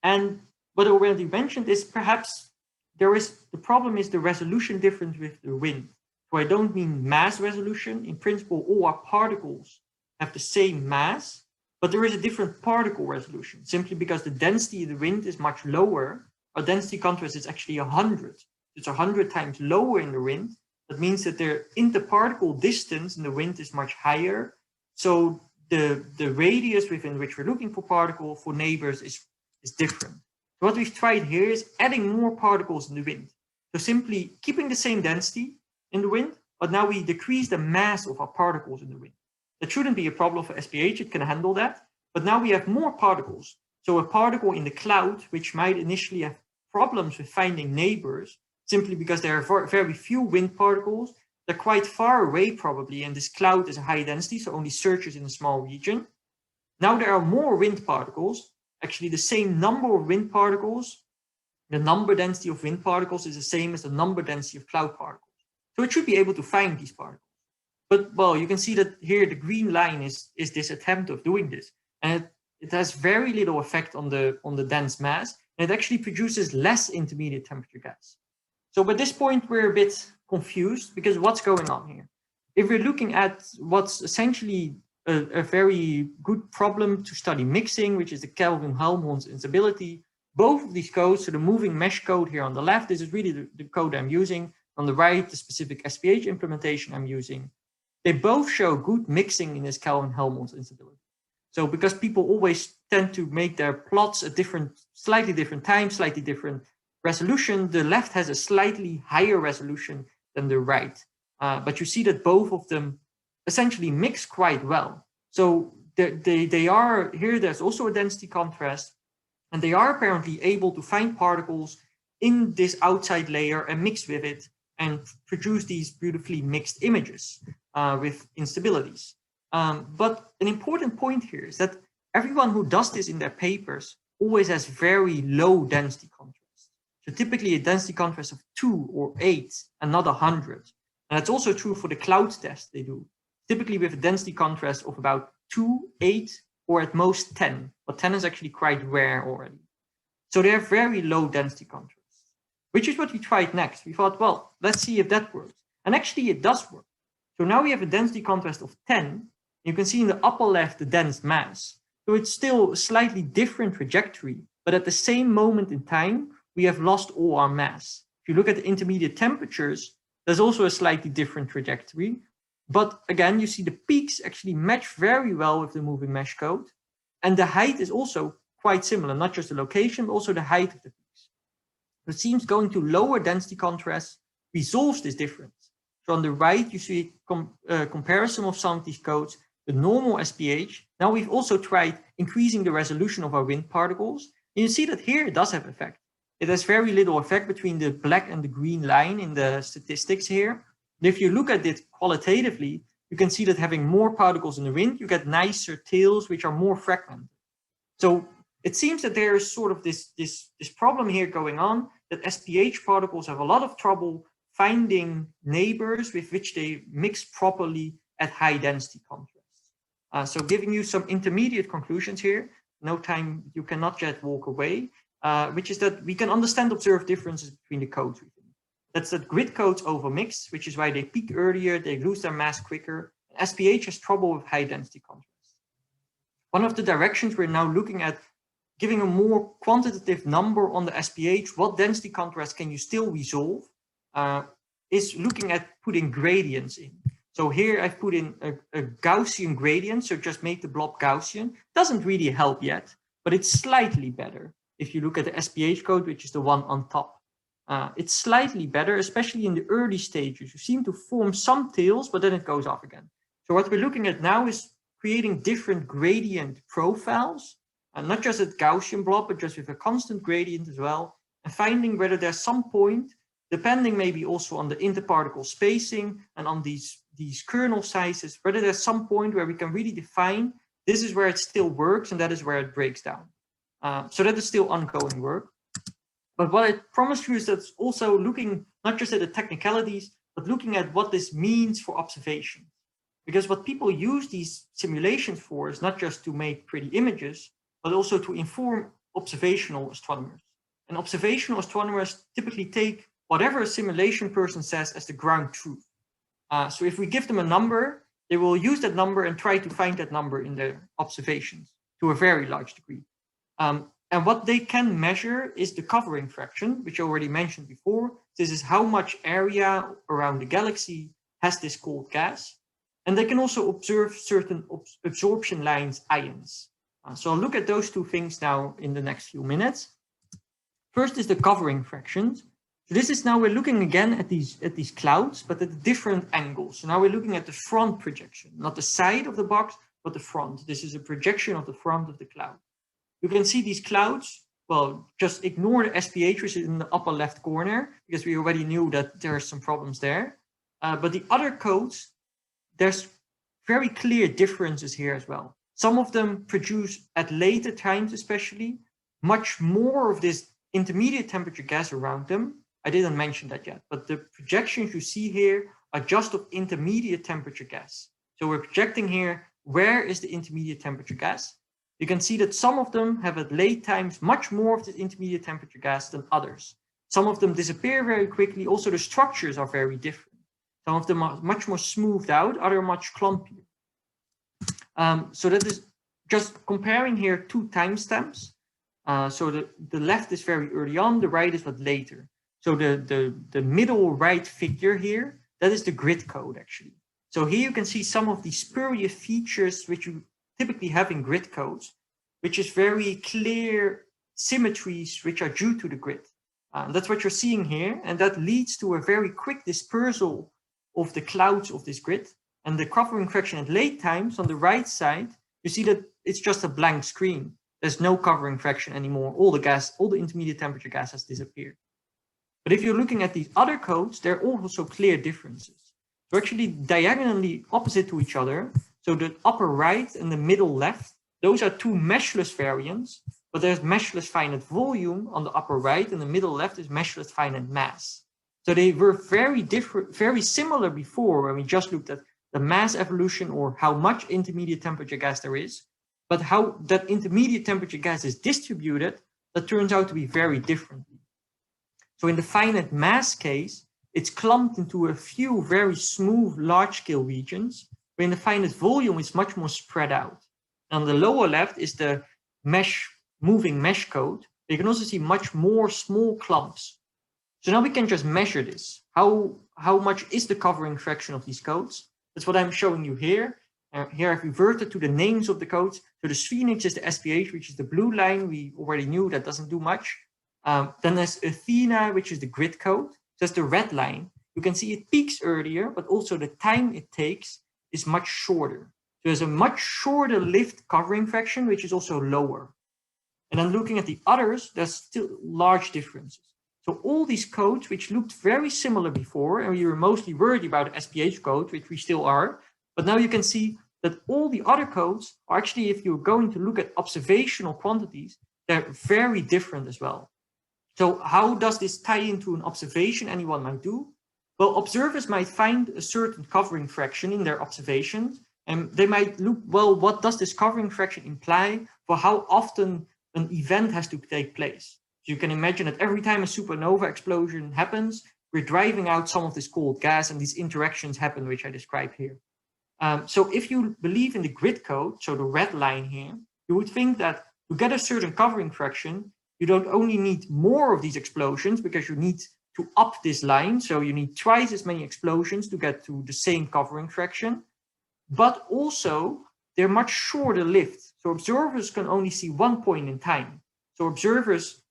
And what I already mentioned is perhaps the problem is the resolution difference with the wind. So I don't mean mass resolution. In principle, all our particles have the same mass, but there is a different particle resolution simply because the density of the wind is much lower. Our density contrast is actually 100. It's 100 times lower in the wind. That means that the interparticle distance in the wind is much higher. So the radius within which we're looking for neighbors is different. So what we've tried here is adding more particles in the wind. So simply keeping the same density in the wind, but now we decrease the mass of our particles in the wind. That shouldn't be a problem for SpH, it can handle that. But now we have more particles. So a particle in the cloud, which might initially have problems with finding neighbors, simply because there are very few wind particles, they're quite far away probably, and this cloud is a high density, so only searches in a small region. Now there are more wind particles, actually the same number of wind particles. The number density of wind particles is the same as the number density of cloud particles. So it should be able to find these particles. But well, you can see that here the green line is this attempt of doing this. And it has very little effect on the dense mass. And it actually produces less intermediate temperature gas. So by this point, we're a bit confused because what's going on here? If we're looking at what's essentially a very good problem to study mixing, which is the Kelvin-Helmholtz instability, both of these codes, so the moving mesh code here on the left, this is really the code I'm using. On the right, the specific SpH implementation I'm using. They both show good mixing in this Kelvin-Helmholtz instability. So because people always tend to make their plots at slightly different times, slightly different resolution, the left has a slightly higher resolution than the right. But you see that both of them essentially mix quite well. So they are, here there's also a density contrast, and they are apparently able to find particles in this outside layer and mix with it and produce these beautifully mixed images with instabilities. But an important point here is that everyone who does this in their papers always has very low density contrast. So typically a density contrast of 2 or 8 and not 100. And that's also true for the cloud test they do. Typically with a density contrast of about 2, 8, or at most 10. But 10 is actually quite rare already. So they have very low density contrast, which is what we tried next. We thought, well, let's see if that works. And actually it does work. So now we have a density contrast of 10. You can see in the upper left the dense mass. So it's still a slightly different trajectory, but at the same moment in time, we have lost all our mass. If you look at the intermediate temperatures, there's also a slightly different trajectory. But again, you see the peaks actually match very well with the moving mesh code. And the height is also quite similar, not just the location, but also the height of the peaks. So it seems going to lower density contrast resolves this difference. So on the right, you see a comparison of some of these codes, the normal SpH. Now we've also tried increasing the resolution of our wind particles. And you see that here it does have effect. It has very little effect between the black and the green line in the statistics here. And if you look at it qualitatively, you can see that having more particles in the wind, you get nicer tails, which are more fragmented. So it seems that there is sort of this problem here going on, that SpH particles have a lot of trouble finding neighbors with which they mix properly at high density contrast. So giving you some intermediate conclusions here, no time, you cannot yet walk away, which is that we can understand observed differences between the codes. That's that grid codes overmix, which is why they peak earlier, they lose their mass quicker. SpH has trouble with high density contrast. One of the directions we're now looking at, giving a more quantitative number on the SpH, what density contrast can you still resolve, is looking at putting gradients in. So here I've put in a Gaussian gradient, so just make the blob Gaussian. Doesn't really help yet, but it's slightly better. If you look at the SpH code, which is the one on top. It's slightly better, especially in the early stages. You seem to form some tails, but then it goes off again. So what we're looking at now is creating different gradient profiles, and not just a Gaussian blob, but just with a constant gradient as well, and finding whether there's some point, depending maybe also on the interparticle spacing and on these kernel sizes, whether there's some point where we can really define this is where it still works and that is where it breaks down. So that is still ongoing work. But what I promised you is that's also looking not just at the technicalities, but looking at what this means for observation. Because what people use these simulations for is not just to make pretty images, but also to inform observational astronomers. And observational astronomers typically take whatever a simulation person says as the ground truth. So if we give them a number, they will use that number and try to find that number in their observations to a very large degree. And what they can measure is the covering fraction, which I already mentioned before. This is how much area around the galaxy has this cold gas. And they can also observe certain absorption lines, ions. So I'll look at those two things now in the next few minutes. First is the covering fractions. So this is now we're looking again at these clouds, but at different angles. So now we're looking at the front projection, not the side of the box, but the front. This is a projection of the front of the cloud. You can see these clouds. Well, just ignore the SpH, which is in the upper left corner, because we already knew that there are some problems there. But the other codes, there's very clear differences here as well. Some of them produce at later times, especially, much more of this intermediate temperature gas around them. I didn't mention that yet, but the projections you see here are just of intermediate temperature gas. So we're projecting here, where is the intermediate temperature gas? You can see that some of them have at late times much more of the intermediate temperature gas than others. Some of them disappear very quickly. Also, the structures are very different. Some of them are much more smoothed out, others much clumpier. So that is just comparing here two timestamps. So the left is very early on, the right is what later. So the middle right figure here, that is the grid code actually. So here you can see some of the spurious features which you typically have in grid codes, which is very clear symmetries which are due to the grid. That's what you're seeing here, and that leads to a very quick dispersal of the clouds of this grid. And the covering fraction at late times on the right side, you see that it's just a blank screen. There's no covering fraction anymore. All the intermediate temperature gas has disappeared. But if you're looking at these other codes, there are also clear differences. They're actually diagonally opposite to each other. So the upper right and the middle left, those are two meshless variants, but there's meshless finite volume on the upper right, and the middle left is meshless finite mass. So they were very different, very similar before when we just looked at the mass evolution or how much intermediate temperature gas there is, but how that intermediate temperature gas is distributed, that turns out to be very different. So in the finite mass case, it's clumped into a few very smooth large-scale regions, where in the finite volume it's much more spread out. On the lower left is the moving mesh code. You can also see much more small clumps. So now we can just measure this. How much is the covering fraction of these codes? That's what I'm showing you here. Here I've reverted to the names of the codes. So the Phoenix is the SbS, which is the blue line. We already knew that doesn't do much. Then there's Athena, which is the grid code. That's the red line. You can see it peaks earlier, but also the time it takes is much shorter. So there's a much shorter lived covering fraction, which is also lower. And then looking at the others, there's still large differences. So all these codes, which looked very similar before, and we were mostly worried about the SbS code, which we still are, but now you can see that all the other codes are actually, if you're going to look at observational quantities, they're very different as well. So how does this tie into an observation anyone might do? Well, observers might find a certain covering fraction in their observations, and they might look, well, what does this covering fraction imply for how often an event has to take place? So you can imagine that every time a supernova explosion happens, we're driving out some of this cold gas, and these interactions happen, which I describe here. So if you believe in the grid code, so the red line here, you would think that to get a certain covering fraction, you don't only need more of these explosions because you need to up this line. So you need twice as many explosions to get to the same covering fraction, but also they're much shorter lived. So observers can only see one point in time. So observers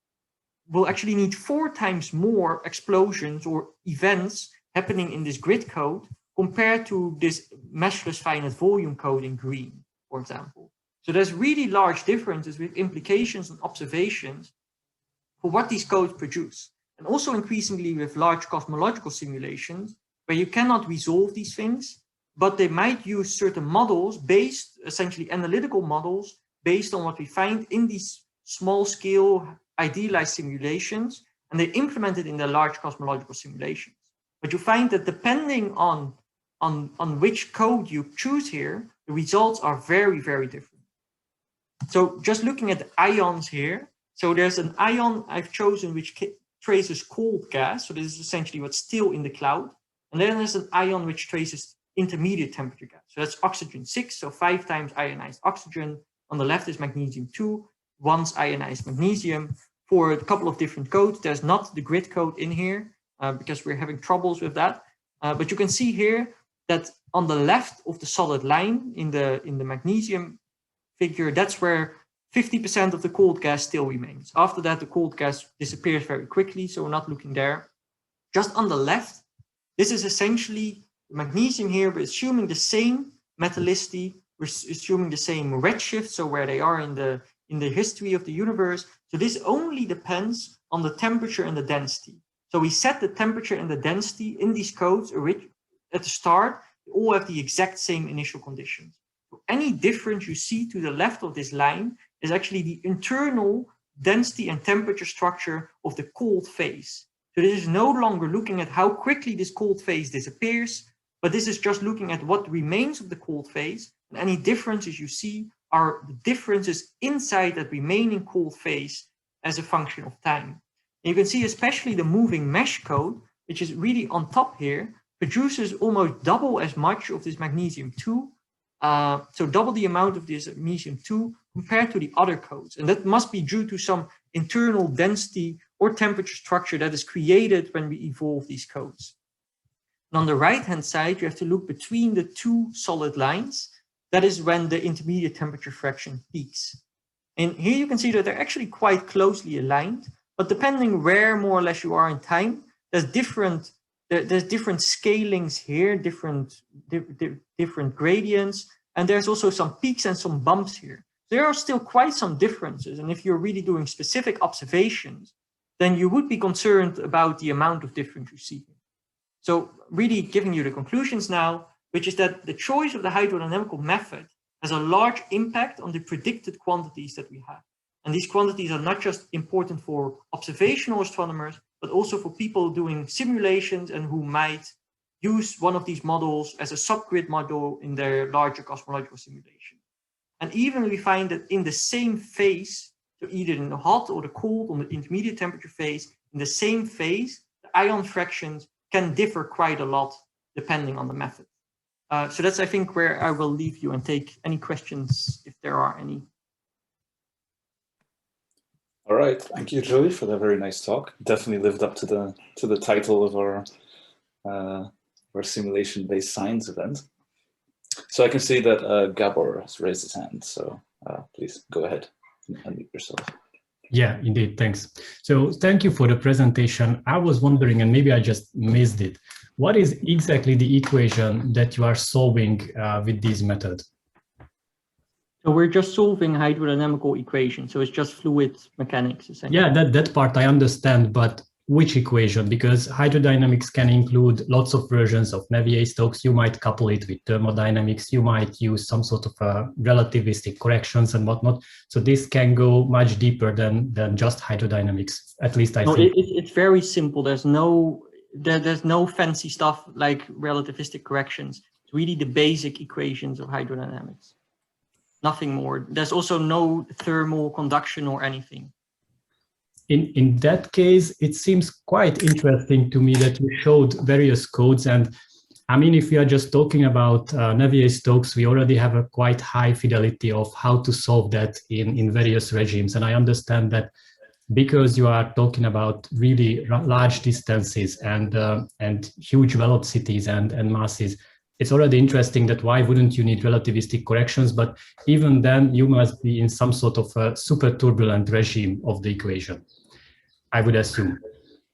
will actually need 4 times more explosions or events happening in this grid code compared to this meshless finite volume code in green, for example. So there's really large differences with implications and observations for what these codes produce. And also increasingly with large cosmological simulations, where you cannot resolve these things, but they might use certain models based, essentially analytical models, based on what we find in these small scale idealized simulations, and they implement it in their large cosmological simulations. But you find that depending on which code you choose here, the results are very, very different. So just looking at the ions here, so there's an ion I've chosen which traces cold gas. So this is essentially what's still in the cloud. And then there's an ion which traces intermediate temperature gas. So that's oxygen 6, so 5 times ionized oxygen. On the left is magnesium 2, once ionized magnesium. For a couple of different codes, there's not the grid code in here because we're having troubles with that. But you can see here that on the left of the solid line in the magnesium figure, that's where 50% of the cold gas still remains. After that, the cold gas disappears very quickly, so we're not looking there. Just on the left, this is essentially magnesium here, but assuming the same metallicity, we're assuming the same redshift, so where they are in the history of the universe. So this only depends on the temperature and the density. So we set the temperature and the density in these codes at the start, they all have the exact same initial conditions. So any difference you see to the left of this line is actually the internal density and temperature structure of the cold phase. So this is no longer looking at how quickly this cold phase disappears, but this is just looking at what remains of the cold phase, and any differences you see are the differences inside that remaining cold phase as a function of time. And you can see especially the moving mesh code, which is really on top here, produces almost double as much of this magnesium-2, so double the amount of this magnesium-2 compared to the other codes. And that must be due to some internal density or temperature structure that is created when we evolve these codes. And on the right-hand side, you have to look between the two solid lines. That is when the intermediate temperature fraction peaks. And here you can see that they're actually quite closely aligned, but depending where more or less you are in time, there's different scalings here, different gradients, and there's also some peaks and some bumps here. There are still quite some differences, and if you're really doing specific observations, then you would be concerned about the amount of difference you see. So really giving you the conclusions now, which is that the choice of the hydrodynamical method has a large impact on the predicted quantities that we have. And these quantities are not just important for observational astronomers, but also for people doing simulations and who might use one of these models as a subgrid model in their larger cosmological simulation. And even we find that in the same phase, so either in the hot or the cold on the intermediate temperature phase, in the same phase, the ion fractions can differ quite a lot depending on the method. So that's, I think, where I will leave you and take any questions if there are any. All right, thank you, Joey, for that very nice talk. Definitely lived up to the title of our simulation-based science event. So I can see that Gabor has raised his hand. So please go ahead and unmute yourself. Yeah, indeed, thanks. So thank you for the presentation. I was wondering, and maybe I just missed it, what is exactly the equation that you are solving with this method? So we're just solving hydrodynamical equations. So it's just fluid mechanics, essentially. Yeah, that part I understand, but which equation? Because hydrodynamics can include lots of versions of Navier-Stokes. You might couple it with thermodynamics. You might use some sort of relativistic corrections and whatnot. So this can go much deeper than just hydrodynamics, at least I think. It's very simple. There's no fancy stuff like relativistic corrections. It's really the basic equations of hydrodynamics. Nothing more. There's also no thermal conduction or anything. In that case, it seems quite interesting to me that you showed various codes. And I mean, if we are just talking about Navier-Stokes, we already have a quite high fidelity of how to solve that in various regimes. And I understand that because you are talking about really large distances and huge velocities and masses, it's already interesting that why wouldn't you need relativistic corrections, but even then you must be in some sort of a super turbulent regime of the equation, I would assume.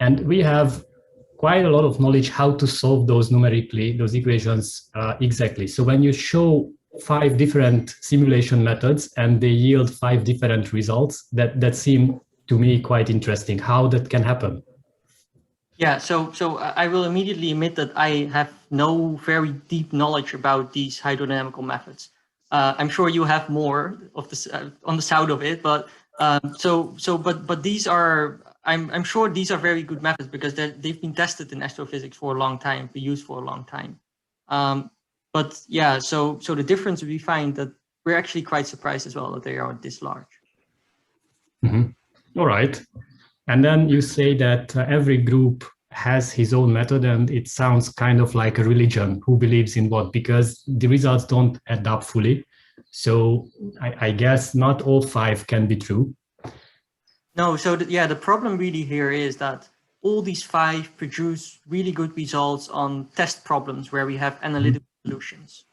And we have quite a lot of knowledge how to solve those numerically, those equations exactly. So when you show 5 different simulation methods and they yield 5 different results, that seem to me quite interesting, how that can happen. Yeah, so I will immediately admit that I have no very deep knowledge about these hydrodynamical methods. I'm sure you have more of this on the side of it, but but these are I'm sure these are very good methods because they've been tested in astrophysics for a long time, been used for a long time. But yeah, so the difference we find that we're actually quite surprised as well that they are this large. Mm-hmm. All right. And then you say that every group has his own method, and it sounds kind of like a religion, who believes in what, because the results don't add up fully. So I guess not all 5 can be true. No, so the problem really here is that all these 5 produce really good results on test problems where we have analytical solutions.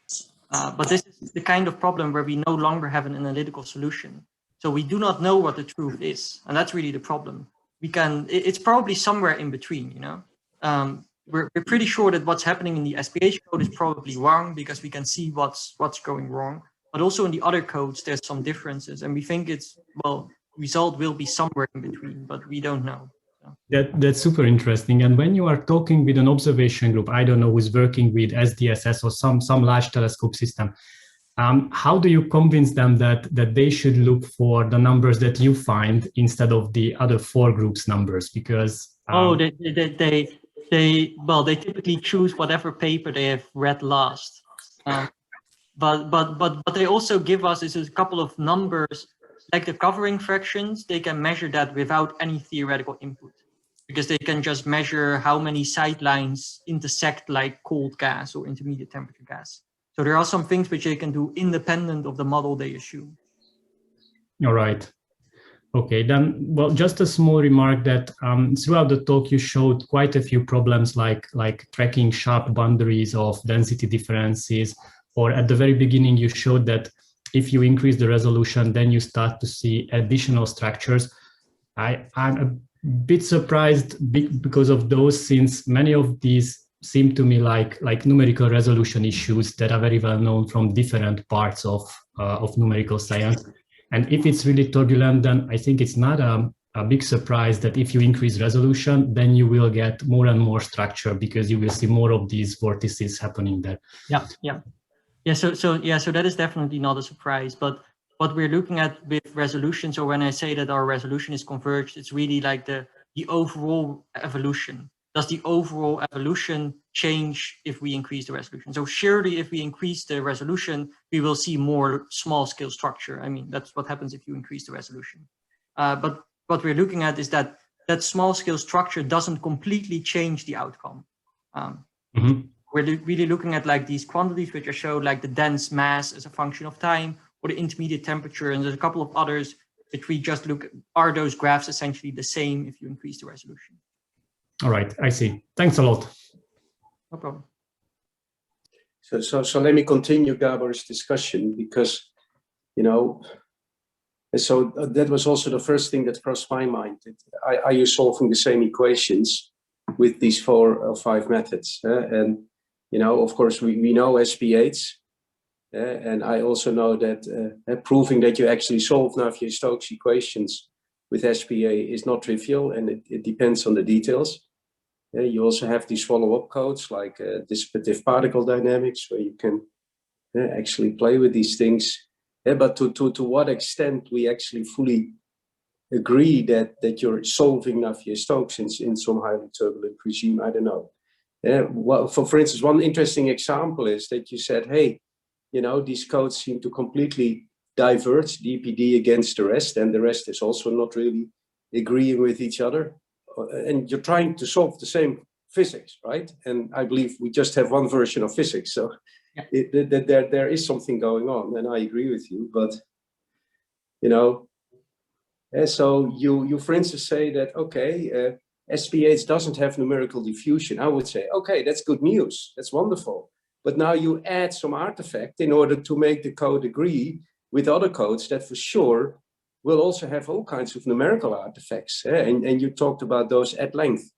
But this is the kind of problem where we no longer have an analytical solution. So we do not know what the truth is. And that's really the problem. It's probably somewhere in between, you know. We're pretty sure that what's happening in the SbS code is probably wrong because we can see what's going wrong. But also in the other codes, there's some differences. And we think result will be somewhere in between, but we don't know. So. That's super interesting. And when you are talking with an observation group, I don't know, who's working with SDSS or some large telescope system, how do you convince them that they should look for the numbers that you find instead of the other 4 groups' numbers? Because they typically choose whatever paper they have read last. But they also give us a couple of numbers, like the covering fractions. They can measure that without any theoretical input. because they can just measure how many sidelines intersect like cold gas or intermediate temperature gas. So there are some things which they can do independent of the model they assume. All right. Okay, then, well, just a small remark that throughout the talk you showed quite a few problems like tracking sharp boundaries of density differences, or at the very beginning you showed that if you increase the resolution, then you start to see additional structures. I'm a bit surprised because of those, since many of these seem to me like numerical resolution issues that are very well known from different parts of numerical science. And if it's really turbulent, then I think it's not a big surprise that if you increase resolution, then you will get more and more structure because you will see more of these vortices happening there. So that is definitely not a surprise. But what we're looking at with resolution, so when I say that our resolution is converged, it's really like the overall evolution. Does the overall evolution change if we increase the resolution? So surely if we increase the resolution, we will see more small scale structure. I mean, that's what happens if you increase the resolution. But what we're looking at is that small scale structure doesn't completely change the outcome. We're really looking at like these quantities which are showed, like the dense mass as a function of time, or the intermediate temperature, and there's a couple of others which we just look at. Are those graphs essentially the same if you increase the resolution? All right, I see. Thanks a lot. No problem. So let me continue Gabor's discussion, because, you know, so that was also the first thing that crossed my mind. Are you solving the same equations with these 4 or 5 methods? And, you know, of course, we know SbS, and I also know that proving that you actually solve Navier-Stokes equations with SbA is not trivial, and it depends on the details. You also have these follow-up codes like dissipative particle dynamics, where you can actually play with these things. But to what extent we actually fully agree that you're solving Navier-Stokes in some highly turbulent regime, I don't know. Well, for instance, one interesting example is that you said, hey, you know, these codes seem to completely diverge DPD against the rest, and the rest is also not really agreeing with each other. And you're trying to solve the same physics, right? And I believe we just have one version of physics, so there is something going on, and I agree with you. But, you know, so you for instance say that, okay, SbS doesn't have numerical diffusion. I would say, okay, that's good news, that's wonderful. But now you add some artifact in order to make the code agree with other codes that for sure will also have all kinds of numerical artifacts. And you talked about those at length.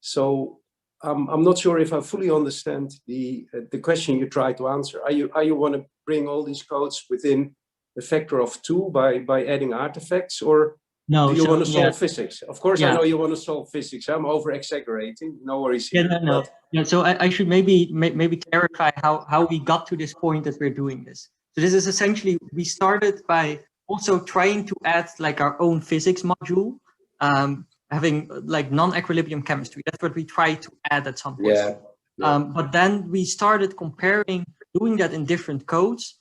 So I'm not sure if I fully understand the question you try to answer. Are you want to bring all these codes within a factor of 2 by adding artifacts, or no, do you want to solve physics? Of course, I know you want to solve physics. I'm over exaggerating. No worries here. No. So I should maybe clarify how we got to this point that we're doing this. So this is essentially, we started by also trying to add like our own physics module, having like non-equilibrium chemistry. That's what we tried to add at some point. But then we started comparing, doing that in different codes,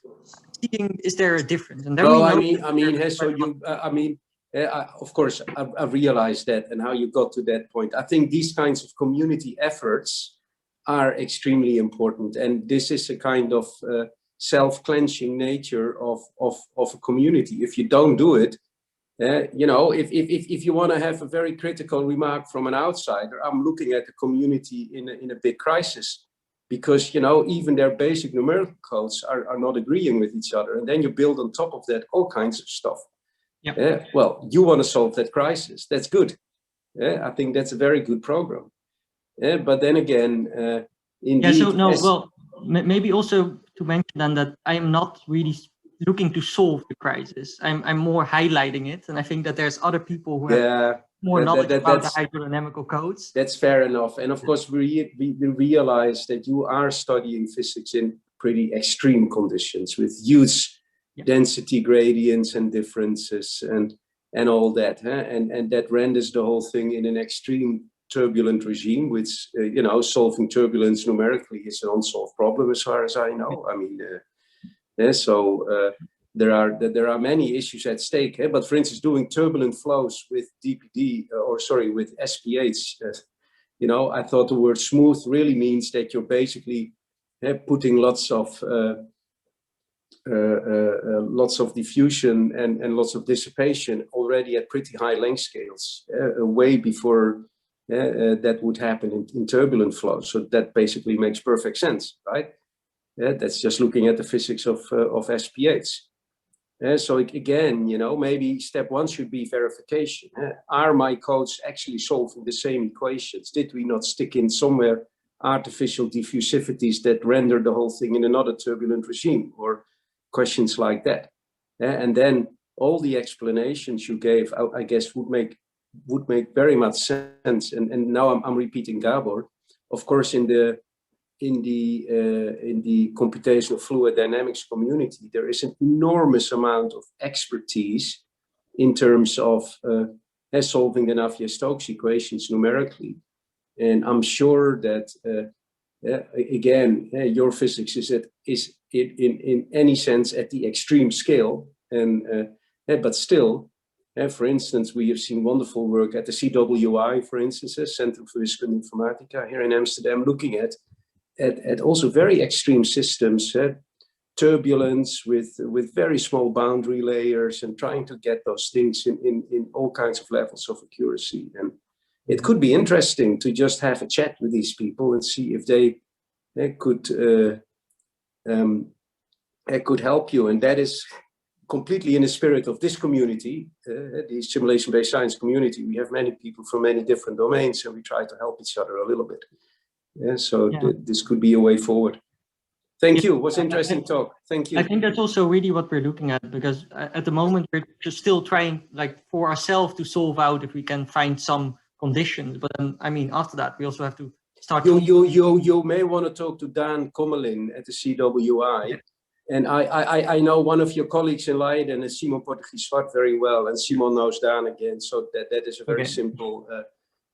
seeing is there a difference? And then of course, I realized that, and how you got to that point. I think these kinds of community efforts are extremely important, and this is a kind of self-clenching nature of a community. If you don't do it, you know, if you want to have a very critical remark from an outsider, I'm looking at the community in a big crisis, because, you know, even their basic numerical codes are not agreeing with each other, and then you build on top of that all kinds of stuff. Well, you want to solve that crisis. That's good. I think that's a very good program. But then again, indeed. Maybe also to mention then that I am not really looking to solve the crisis. I'm more highlighting it, and I think that there's other people who have more knowledge about the hydrodynamical codes. That's fair enough. And of course, we realize that you are studying physics in pretty extreme conditions with huge density gradients and differences and all that, and that renders the whole thing in an extreme turbulent regime, which you know, solving turbulence numerically is an unsolved problem as far as I know. I mean, there are many issues at stake. But for instance, doing turbulent flows with DPD, with SpH, you know, I thought the word smooth really means that you're basically putting lots of diffusion and lots of dissipation already at pretty high length scales, way before that would happen in turbulent flow. So that basically makes perfect sense, right? That's just looking at the physics of SpH. So again, you know, maybe step one should be verification. Are my codes actually solving the same equations? Did we not stick in somewhere artificial diffusivities that render the whole thing in another turbulent regime, or questions like that? And then all the explanations you gave, I guess, would make very much sense. And now I'm repeating Gabor. Of course, in the computational fluid dynamics community, there is an enormous amount of expertise in terms of solving the Navier-Stokes equations numerically. And I'm sure that again, your physics is in any sense at the extreme scale, and but still, for instance, we have seen wonderful work at the CWI, for instance, Centrum voor Wiskunde en Informatica here in Amsterdam, looking at also very extreme systems, turbulence with very small boundary layers, and trying to get those things in all kinds of levels of accuracy. And it could be interesting to just have a chat with these people and see if they could help you. And that is completely in the spirit of this community, the simulation-based science community. We have many people from many different domains, and we try to help each other a little bit. This could be a way forward. Thank you. It was an interesting talk. Thank you. I think that's also really what we're looking at, because at the moment we're just still trying, like, for ourselves to solve out if we can find some conditions. But I mean, after that, we also have to start. You may want to talk to Dan Kommelin at the CWI. Yeah. And I know one of your colleagues in Leiden, and Simon Portugues-Zwart, very well, and Simon knows Dan again. So that is a very simple,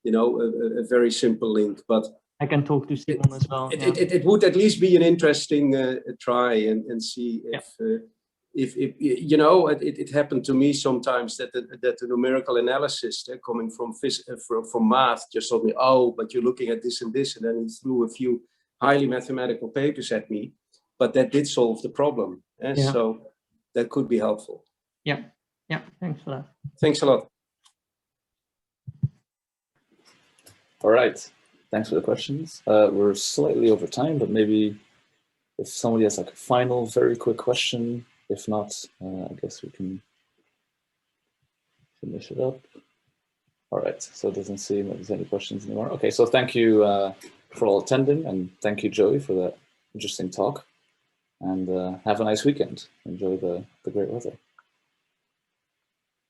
you know, a very simple link. But I can talk to Simon as well. It would at least be an interesting try and see if you know, it happened to me sometimes that the numerical analysis coming from math just told me, oh, but you're looking at this and this, and then he threw a few highly mathematical papers at me, but that did solve the problem. So that could be helpful. Yeah, thanks for that. Thanks a lot. All right. Thanks for the questions. We're slightly over time, but maybe if somebody has like a final, very quick question. If not, I guess we can finish it up. All right, so it doesn't seem like there's any questions anymore. Okay, so thank you for all attending, and thank you, Joey, for that interesting talk. And have a nice weekend. Enjoy the great weather.